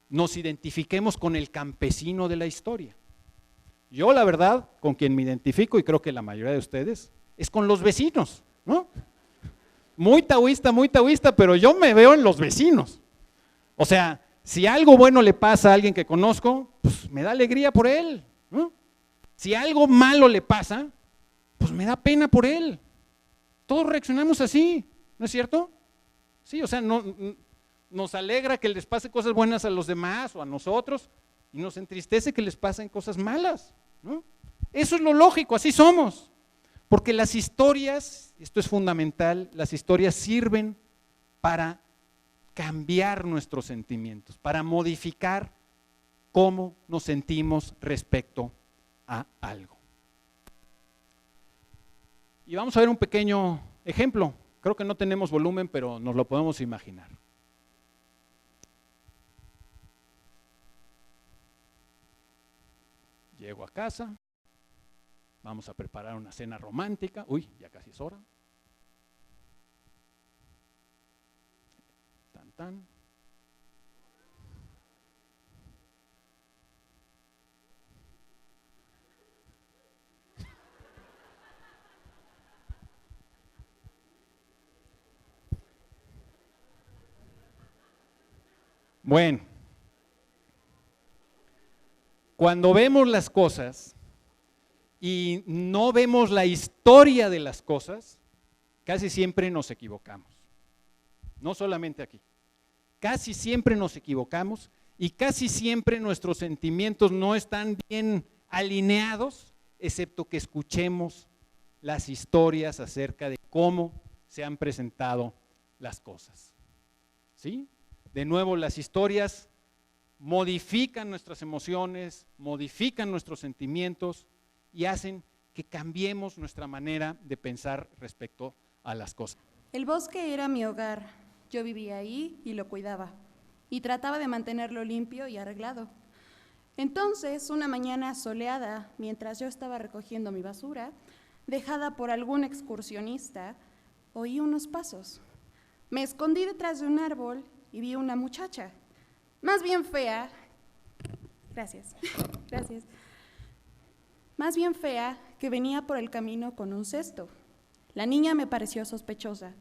nos identifiquemos con el campesino de la historia. Yo, la verdad, con quien me identifico, y creo que la mayoría de ustedes, es con los vecinos, ¿no? Muy taoísta, pero yo me veo en los vecinos. O sea, si algo bueno le pasa a alguien que conozco, pues me da alegría por él, ¿no? Si algo malo le pasa, pues me da pena por él. Todos reaccionamos así, ¿no es cierto? Sí, o sea, nos alegra que les pase cosas buenas a los demás o a nosotros y nos entristece que les pasen cosas malas, ¿no? Eso es lo lógico, así somos. Porque las historias, esto es fundamental, las historias sirven para cambiar nuestros sentimientos, para modificar cómo nos sentimos respecto a algo. Y vamos a ver un pequeño ejemplo. Creo que no tenemos volumen, pero nos lo podemos imaginar. Llego a casa, vamos a preparar una cena romántica. Uy, ya casi es hora. Tan, tan. Bueno, cuando vemos las cosas y no vemos la historia de las cosas, casi siempre nos equivocamos. No solamente aquí, casi siempre nos equivocamos y casi siempre nuestros sentimientos no están bien alineados, excepto que escuchemos las historias acerca de cómo se han presentado las cosas. ¿Sí? De nuevo, las historias modifican nuestras emociones, modifican nuestros sentimientos y hacen que cambiemos nuestra manera de pensar respecto a las cosas. El bosque era mi hogar. Yo vivía ahí y lo cuidaba, y trataba de mantenerlo limpio y arreglado. Entonces, una mañana soleada, mientras yo estaba recogiendo mi basura, dejada por algún excursionista, oí unos pasos. Me escondí detrás de un árbol y vi una muchacha, más bien fea, más bien fea, que venía por el camino con un cesto. La niña me pareció sospechosa,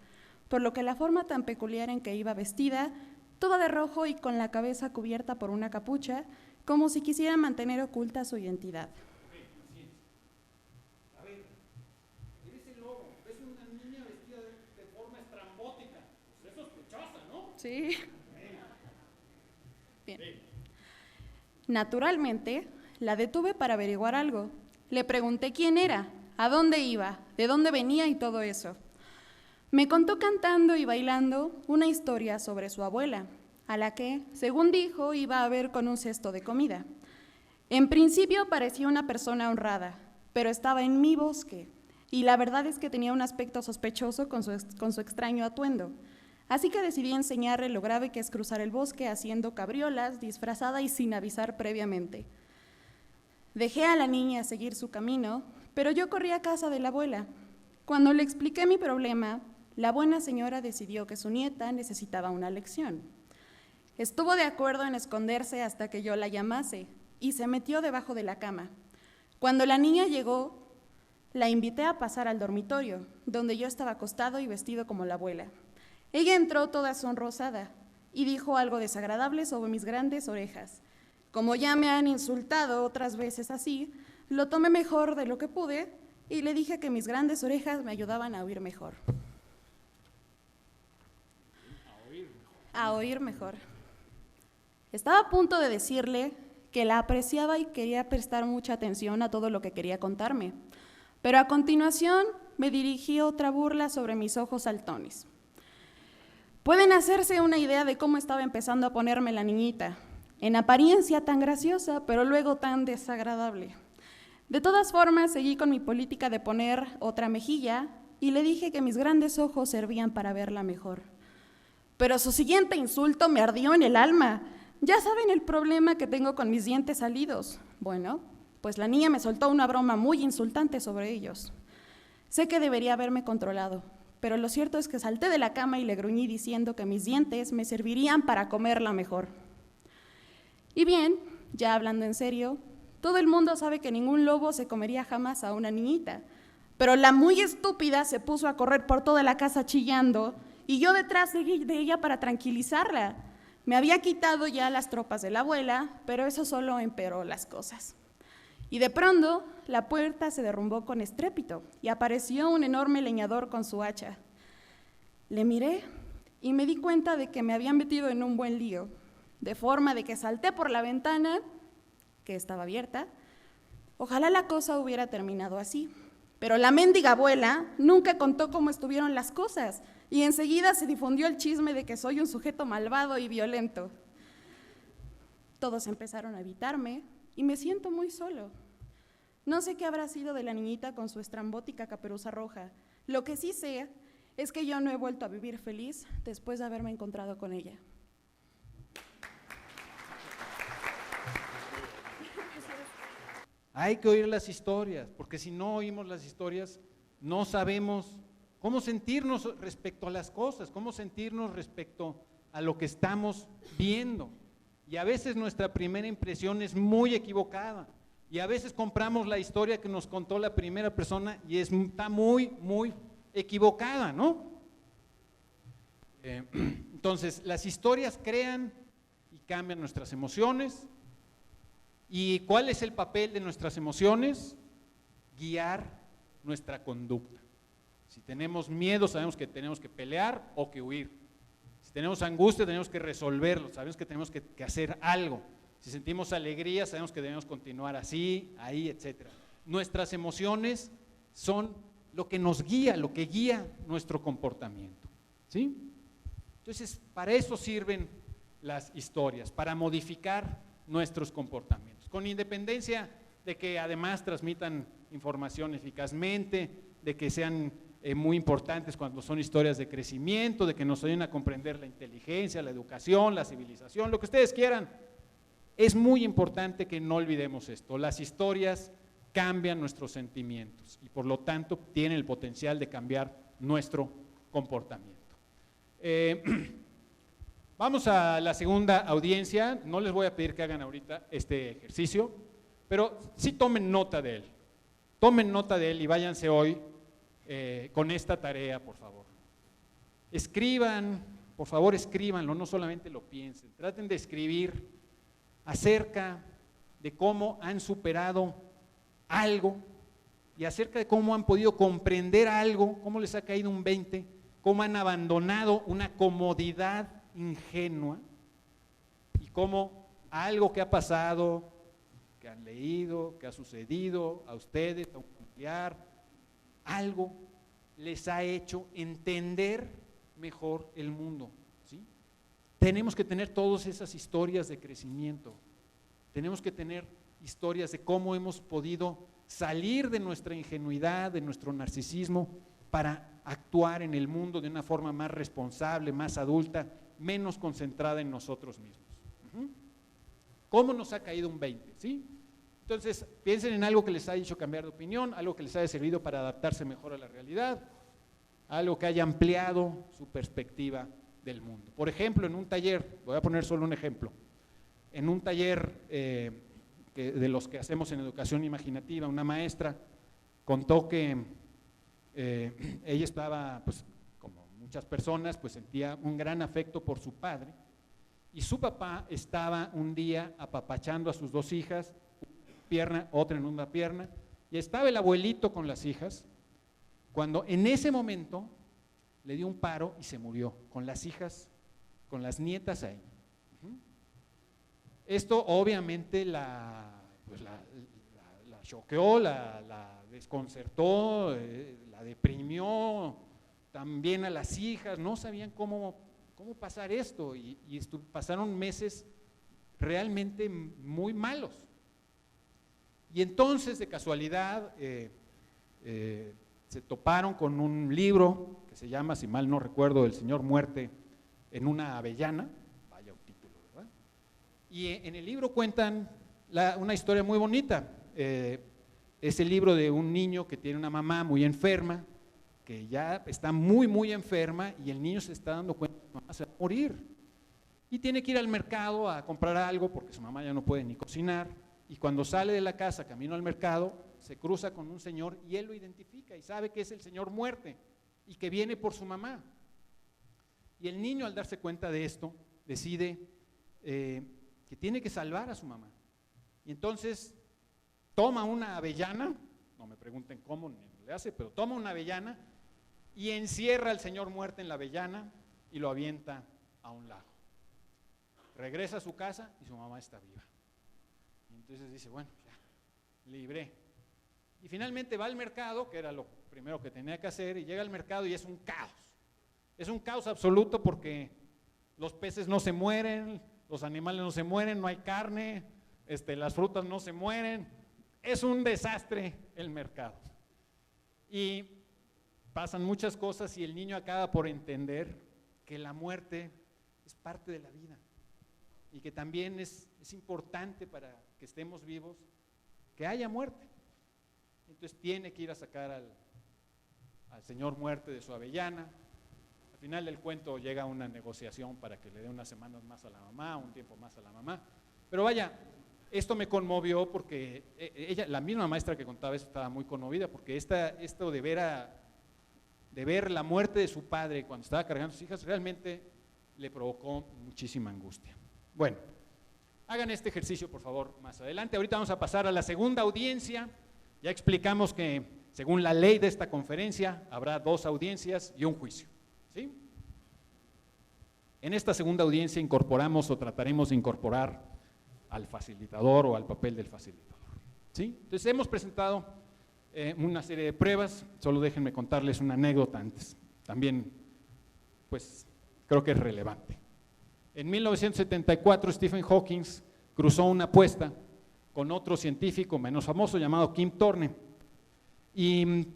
por lo que la forma tan peculiar en que iba vestida, toda de rojo y con la cabeza cubierta por una capucha, como si quisiera mantener oculta su identidad. Sí. Bien. Naturalmente, la detuve para averiguar algo. Le pregunté quién era, a dónde iba, de dónde venía y todo eso. Me contó cantando y bailando una historia sobre su abuela, a la que, según dijo, iba a ver con un cesto de comida. En principio parecía una persona honrada, pero estaba en mi bosque, y la verdad es que tenía un aspecto sospechoso con su extraño atuendo. Así que decidí enseñarle lo grave que es cruzar el bosque haciendo cabriolas, disfrazada y sin avisar previamente. Dejé a la niña seguir su camino, pero yo corrí a casa de la abuela. Cuando le expliqué mi problema, la buena señora decidió que su nieta necesitaba una lección. Estuvo de acuerdo en esconderse hasta que yo la llamase y se metió debajo de la cama. Cuando la niña llegó, la invité a pasar al dormitorio, donde yo estaba acostado y vestido como la abuela. Ella entró toda sonrosada y dijo algo desagradable sobre mis grandes orejas. Como ya me han insultado otras veces así, lo tomé mejor de lo que pude y le dije que mis grandes orejas me ayudaban a oír mejor. A oír mejor. Estaba a punto de decirle que la apreciaba y quería prestar mucha atención a todo lo que quería contarme, pero a continuación me dirigí otra burla sobre mis ojos saltones. Pueden hacerse una idea de cómo estaba empezando a ponerme la niñita, en apariencia tan graciosa, pero luego tan desagradable. De todas formas, seguí con mi política de poner otra mejilla y le dije que mis grandes ojos servían para verla mejor. Pero su siguiente insulto me ardió en el alma. Ya saben el problema que tengo con mis dientes salidos. Bueno, pues la niña me soltó una broma muy insultante sobre ellos. Sé que debería haberme controlado, pero lo cierto es que salté de la cama y le gruñí diciendo que mis dientes me servirían para comerla mejor. Y bien, ya hablando en serio, todo el mundo sabe que ningún lobo se comería jamás a una niñita, pero la muy estúpida se puso a correr por toda la casa chillando y yo detrás de ella para tranquilizarla. Me había quitado ya las tropas de la abuela, pero eso solo empeoró las cosas. Y de pronto, la puerta se derrumbó con estrépito y apareció un enorme leñador con su hacha. Le miré y me di cuenta de que me habían metido en un buen lío, de forma de que salté por la ventana, que estaba abierta. Ojalá la cosa hubiera terminado así, pero la mendiga abuela nunca contó cómo estuvieron las cosas y enseguida se difundió el chisme de que soy un sujeto malvado y violento. Todos empezaron a evitarme y me siento muy solo. No sé qué habrá sido de la niñita con su estrambótica caperuza roja. Lo que sí sé es que yo no he vuelto a vivir feliz después de haberme encontrado con ella. Hay que oír las historias, porque si no oímos las historias, no sabemos cómo sentirnos respecto a las cosas, cómo sentirnos respecto a lo que estamos viendo. Y a veces nuestra primera impresión es muy equivocada. Y a veces compramos la historia que nos contó la primera persona y está muy, muy equivocada, ¿no? Entonces, las historias crean y cambian nuestras emociones. ¿Y cuál es el papel de nuestras emociones? Guiar nuestra conducta. Si tenemos miedo, sabemos que tenemos que pelear o que huir. Si tenemos angustia, tenemos que resolverlo, sabemos que tenemos que hacer algo. Si sentimos alegría, sabemos que debemos continuar así, ahí, etc. Nuestras emociones son lo que nos guía, lo que guía nuestro comportamiento, ¿sí? Entonces, para eso sirven las historias, para modificar nuestros comportamientos, con independencia de que además transmitan información eficazmente, de que sean muy importantes cuando son historias de crecimiento, de que nos ayuden a comprender la inteligencia, la educación, la civilización, lo que ustedes quieran. Es muy importante que no olvidemos esto. Las historias cambian nuestros sentimientos y por lo tanto tienen el potencial de cambiar nuestro comportamiento. Vamos a la segunda audiencia. No les voy a pedir que hagan ahorita este ejercicio, pero sí tomen nota de él. Tomen nota de él y váyanse hoy con esta tarea, por favor. Escriban, por favor, escríbanlo, no solamente lo piensen. Traten de escribir acerca de cómo han superado algo y acerca de cómo han podido comprender algo, cómo les ha caído un 20, cómo han abandonado una comodidad ingenua y cómo algo que ha pasado, que han leído, que ha sucedido a ustedes, a un familiar, algo les ha hecho entender mejor el mundo, ¿sí? Tenemos que tener todas esas historias de crecimiento, tenemos que tener historias de cómo hemos podido salir de nuestra ingenuidad, de nuestro narcisismo, para actuar en el mundo de una forma más responsable, más adulta, menos concentrada en nosotros mismos. ¿Cómo nos ha caído un 20? ¿Sí? Entonces, piensen en algo que les haya hecho cambiar de opinión, algo que les haya servido para adaptarse mejor a la realidad, algo que haya ampliado su perspectiva del mundo. Por ejemplo, en un taller, voy a poner solo un ejemplo, en un taller de los que hacemos en educación imaginativa, una maestra contó que ella estaba, pues como muchas personas, pues sentía un gran afecto por su padre, y su papá estaba un día apapachando a sus dos hijas, una pierna, otra en una pierna, y estaba el abuelito con las hijas, cuando en ese momento le dio un paro y se murió, con las hijas, con las nietas ahí. Esto obviamente la choqueó, la desconcertó, la deprimió, también a las hijas, no sabían cómo pasar esto y pasaron meses realmente muy malos. Y entonces, de casualidad, se toparon con un libro que se llama, si mal no recuerdo, El Señor Muerte en una avellana, vaya un título, ¿verdad? Y en el libro cuentan una historia muy bonita. Es el libro de un niño que tiene una mamá muy enferma, que ya está muy enferma, y el niño se está dando cuenta que su mamá se va a morir y tiene que ir al mercado a comprar algo porque su mamá ya no puede ni cocinar, y cuando sale de la casa camino al mercado se cruza con un señor y él lo identifica y sabe que es el Señor Muerte y que viene por su mamá. Y el niño, al darse cuenta de esto, decide que tiene que salvar a su mamá, y entonces toma una avellana, no me pregunten cómo ni le hace, pero toma una avellana y encierra al Señor Muerte en la avellana y lo avienta a un lago. Regresa a su casa y su mamá está viva. Y entonces dice, bueno, ya, libré. Y finalmente va al mercado, que era lo primero que tenía que hacer, y llega al mercado y es un caos. Es un caos absoluto porque los peces no se mueren, los animales no se mueren, no hay carne, las frutas no se mueren. Es un desastre el mercado. Y pasan muchas cosas y el niño acaba por entender que la muerte es parte de la vida y que también es importante para que estemos vivos que haya muerte. Entonces tiene que ir a sacar al Señor Muerte de su avellana. Al final del cuento llega a una negociación para que le dé unas semanas más a la mamá, un tiempo más a la mamá. Pero vaya, esto me conmovió porque ella, la misma maestra que contaba eso, estaba muy conmovida porque esto de ver la muerte de su padre cuando estaba cargando a sus hijas realmente le provocó muchísima angustia. Bueno, hagan este ejercicio por favor más adelante. Ahorita vamos a pasar a la segunda audiencia. Ya explicamos que según la ley de esta conferencia habrá 2 audiencias y un juicio, ¿sí? En esta segunda audiencia incorporamos o trataremos de incorporar al facilitador o al papel del facilitador, ¿sí? Entonces hemos presentado una serie de pruebas, solo déjenme contarles una anécdota antes, también pues creo que es relevante. En 1974 Stephen Hawking cruzó una apuesta con otro científico menos famoso llamado Kim Thorne, y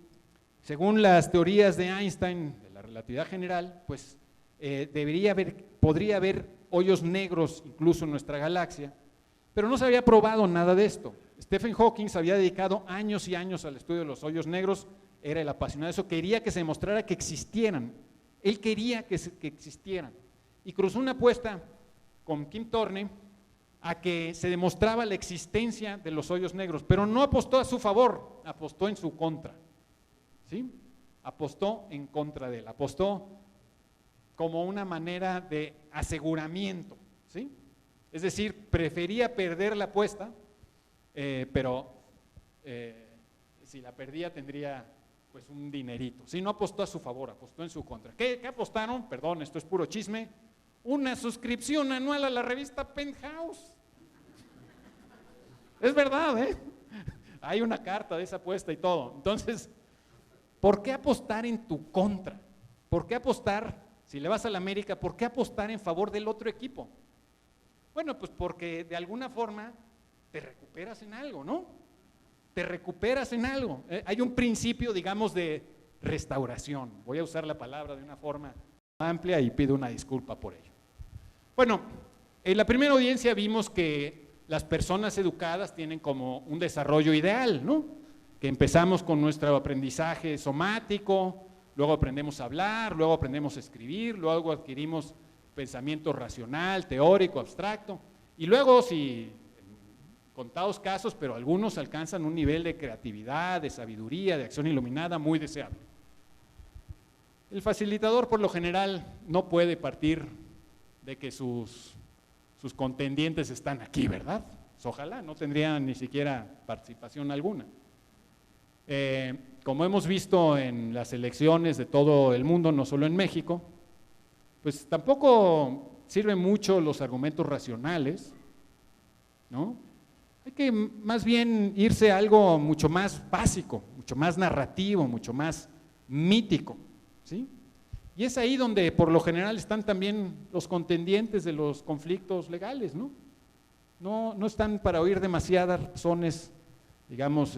según las teorías de Einstein de la relatividad general, pues podría haber hoyos negros incluso en nuestra galaxia, pero no se había probado nada de esto. Stephen Hawking se había dedicado años y años al estudio de los hoyos negros, era el apasionado de eso, quería que se demostrara que existieran, él quería que existieran, y cruzó una apuesta con Kim Thorne a que se demostraba la existencia de los hoyos negros, pero no apostó a su favor, apostó en su contra, ¿sí? Apostó en contra de él, apostó como una manera de aseguramiento, ¿sí? Es decir, prefería perder la apuesta, pero si la perdía tendría pues un dinerito. Sí, no apostó a su favor, apostó en su contra. ¿Qué apostaron? Perdón, esto es puro chisme. una suscripción anual a la revista Penthouse. Es verdad, ¿eh? Hay una carta de esa apuesta y todo. Entonces, ¿por qué apostar en tu contra? ¿Por qué apostar, si le vas a la América, por qué apostar en favor del otro equipo? Bueno, pues porque de alguna forma te recuperas en algo, ¿no? Te recuperas en algo. Hay un principio, digamos, de restauración. Voy a usar la palabra de una forma amplia y pido una disculpa por ello. Bueno, en la primera audiencia vimos que las personas educadas tienen como un desarrollo ideal, ¿no? Que empezamos con nuestro aprendizaje somático, luego aprendemos a hablar, luego aprendemos a escribir, luego adquirimos pensamiento racional, teórico, abstracto, y luego, si contados casos, pero algunos alcanzan un nivel de creatividad, de sabiduría, de acción iluminada muy deseable. El facilitador, por lo general, no puede partir de que sus contendientes están aquí, ¿verdad? Pues ojalá, no tendrían ni siquiera participación alguna. Como hemos visto en las elecciones de todo el mundo, no solo en México, pues tampoco sirven mucho los argumentos racionales, ¿no? Hay que más bien irse a algo mucho más básico, mucho más narrativo, mucho más mítico, ¿sí? Y es ahí donde por lo general están también los contendientes de los conflictos legales, ¿no? No están para oír demasiadas razones, digamos,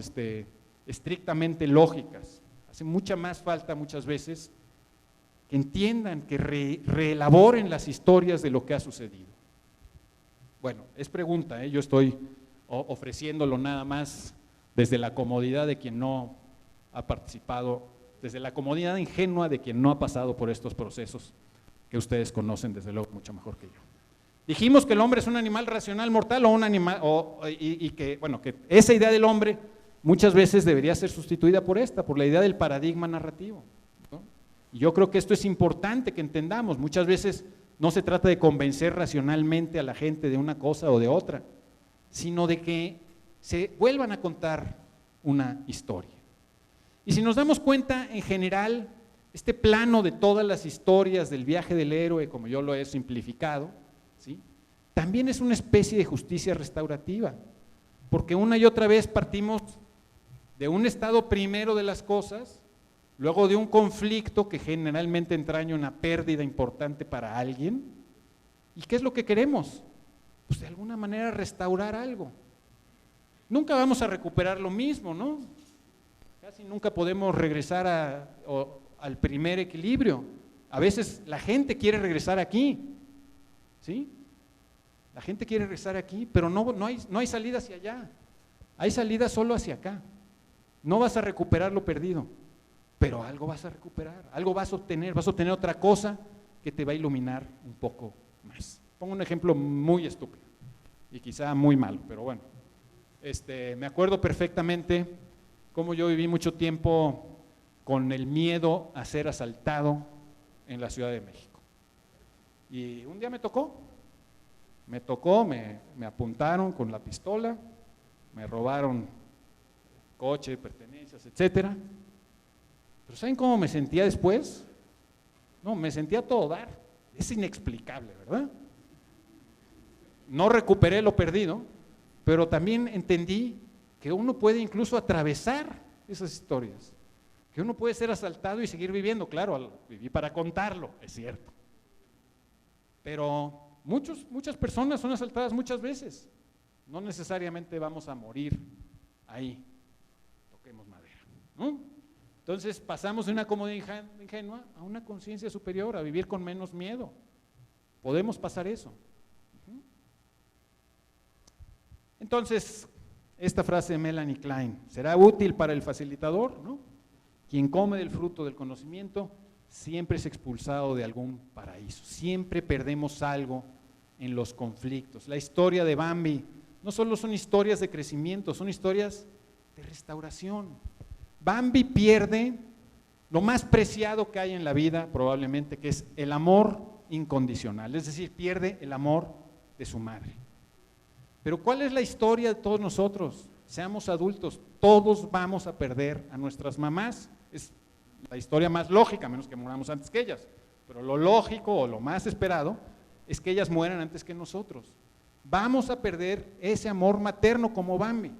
estrictamente lógicas. Hace mucha más falta muchas veces que entiendan, que reelaboren las historias de lo que ha sucedido. Bueno, es pregunta, yo estoy ofreciéndolo nada más desde la comodidad de quien no ha participado, desde la comodidad ingenua de quien no ha pasado por estos procesos que ustedes conocen desde luego mucho mejor que yo. Dijimos que el hombre es un animal racional mortal o un animal, y que, bueno, que esa idea del hombre muchas veces debería ser sustituida por la idea del paradigma narrativo, ¿no? Y yo creo que esto es importante que entendamos. Muchas veces no se trata de convencer racionalmente a la gente de una cosa o de otra, sino de que se vuelvan a contar una historia. Y si nos damos cuenta, en general, este plano de todas las historias del viaje del héroe, como yo lo he simplificado, ¿sí?, también es una especie de justicia restaurativa, porque una y otra vez partimos de un estado primero de las cosas, luego de un conflicto que generalmente entraña una pérdida importante para alguien. ¿Y qué es lo que queremos? Pues de alguna manera restaurar algo. Nunca vamos a recuperar lo mismo, ¿no? Casi nunca podemos regresar al primer equilibrio. A veces la gente quiere regresar aquí, ¿sí? La gente quiere regresar aquí, pero no hay salida hacia allá. Hay salida solo hacia acá. No vas a recuperar lo perdido, pero algo vas a recuperar, algo vas a obtener otra cosa que te va a iluminar un poco más. Pongo un ejemplo muy estúpido y quizá muy malo, pero bueno. Me acuerdo perfectamente cómo yo viví mucho tiempo con el miedo a ser asaltado en la Ciudad de México. Y un día me tocó, me apuntaron con la pistola, me robaron coche, pertenencias, etcétera. Pero ¿saben cómo me sentía después? No, me sentía a todo dar. Es inexplicable, ¿verdad? No recuperé lo perdido, pero también entendí que uno puede incluso atravesar esas historias, que uno puede ser asaltado y seguir viviendo. Claro, viví para contarlo, es cierto. Pero muchas personas son asaltadas muchas veces. No necesariamente vamos a morir ahí. Toquemos madera, ¿no? Entonces pasamos de una comodidad ingenua a una conciencia superior, a vivir con menos miedo. Podemos pasar eso. Entonces, esta frase de Melanie Klein, ¿será útil para el facilitador? ¿No? Quien come del fruto del conocimiento siempre es expulsado de algún paraíso. Siempre perdemos algo en los conflictos. La historia de Bambi no solo son historias de crecimiento, son historias de restauración. Bambi pierde lo más preciado que hay en la vida, probablemente, que es el amor incondicional, es decir, pierde el amor de su madre. Pero ¿cuál es la historia de todos nosotros? Seamos adultos, todos vamos a perder a nuestras mamás. Es la historia más lógica, a menos que muramos antes que ellas. Pero lo lógico o lo más esperado es que ellas mueran antes que nosotros. Vamos a perder ese amor materno como Bambi.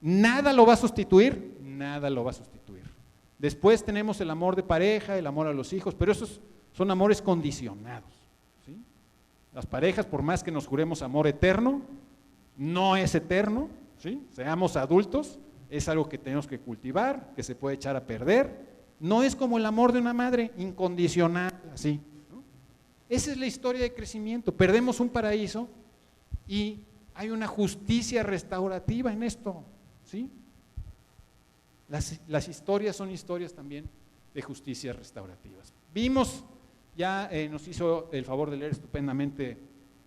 Nada lo va a sustituir, nada lo va a sustituir. Después tenemos el amor de pareja, el amor a los hijos, pero esos son amores condicionados, ¿sí? Las parejas, por más que nos juremos amor eterno, no es eterno, ¿sí? Seamos adultos, es algo que tenemos que cultivar, que se puede echar a perder. No es como el amor de una madre, incondicional, así, ¿no? Esa es la historia de crecimiento. Perdemos un paraíso y hay una justicia restaurativa en esto, ¿sí? Las historias son historias también de justicias restaurativas. Vimos, ya nos hizo el favor de leer estupendamente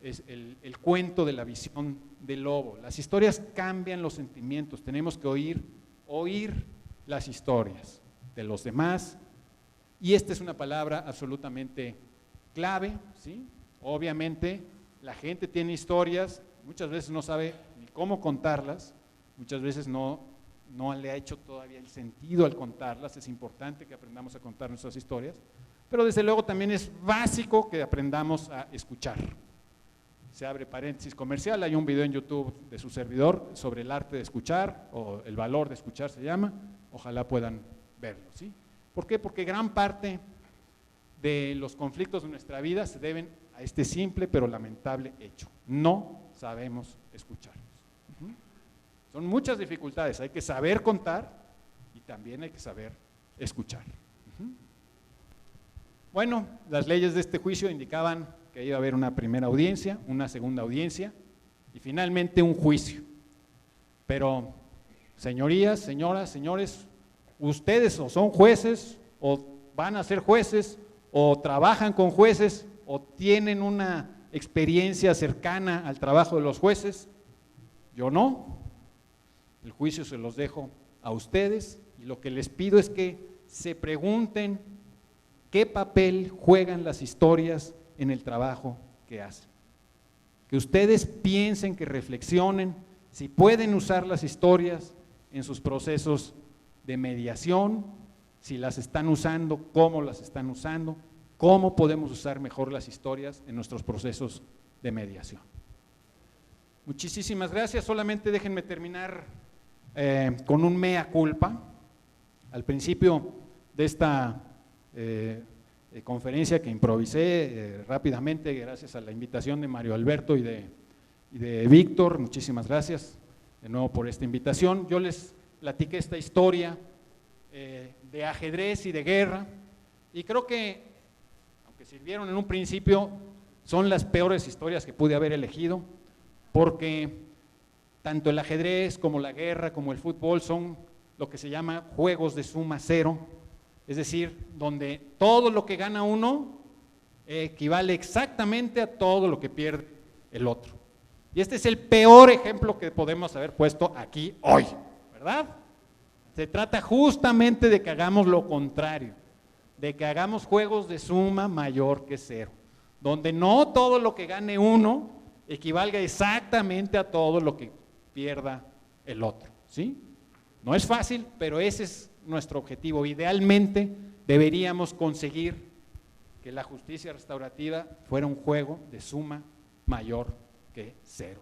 el cuento de la visión del lobo. Las historias cambian los sentimientos, tenemos que oír las historias de los demás, y esta es una palabra absolutamente clave, ¿sí? Obviamente la gente tiene historias, muchas veces no sabe ni cómo contarlas, muchas veces no le ha hecho todavía el sentido al contarlas. Es importante que aprendamos a contar nuestras historias, pero desde luego también es básico que aprendamos a escuchar. Se abre paréntesis comercial, hay un video en YouTube de su servidor sobre el arte de escuchar, o el valor de escuchar se llama, ojalá puedan verlo, ¿sí? ¿Por qué? Porque gran parte de los conflictos de nuestra vida se deben a este simple pero lamentable hecho: no sabemos escuchar. Son muchas dificultades, hay que saber contar y también hay que saber escuchar. Bueno, las leyes de este juicio indicaban que iba a haber una primera audiencia, una segunda audiencia y finalmente un juicio. Pero, señorías, señoras, señores, ustedes o son jueces o van a ser jueces o trabajan con jueces o tienen una experiencia cercana al trabajo de los jueces. Yo no. El juicio se los dejo a ustedes y lo que les pido es que se pregunten qué papel juegan las historias en el trabajo que hacen. Que ustedes piensen, que reflexionen si pueden usar las historias en sus procesos de mediación, si las están usando, cómo las están usando, cómo podemos usar mejor las historias en nuestros procesos de mediación. Muchísimas gracias, solamente déjenme terminar con un mea culpa. Al principio de esta conferencia que improvisé rápidamente, gracias a la invitación de Mario Alberto y de Víctor, muchísimas gracias de nuevo por esta invitación. Yo les platiqué esta historia de ajedrez y de guerra, y creo que, aunque sirvieron en un principio, son las peores historias que pude haber elegido, porque tanto el ajedrez como la guerra como el fútbol son lo que se llama juegos de suma cero, es decir, donde todo lo que gana uno equivale exactamente a todo lo que pierde el otro. Y este es el peor ejemplo que podemos haber puesto aquí hoy, ¿verdad? Se trata justamente de que hagamos lo contrario, de que hagamos juegos de suma mayor que cero, donde no todo lo que gane uno equivalga exactamente a todo lo que pierda el otro, ¿sí? No es fácil, pero ese es nuestro objetivo. Idealmente deberíamos conseguir que la justicia restaurativa fuera un juego de suma mayor que cero.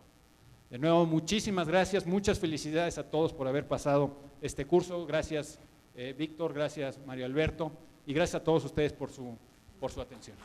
De nuevo, muchísimas gracias, muchas felicidades a todos por haber pasado este curso. Gracias Víctor, gracias Mario Alberto y gracias a todos ustedes por su atención.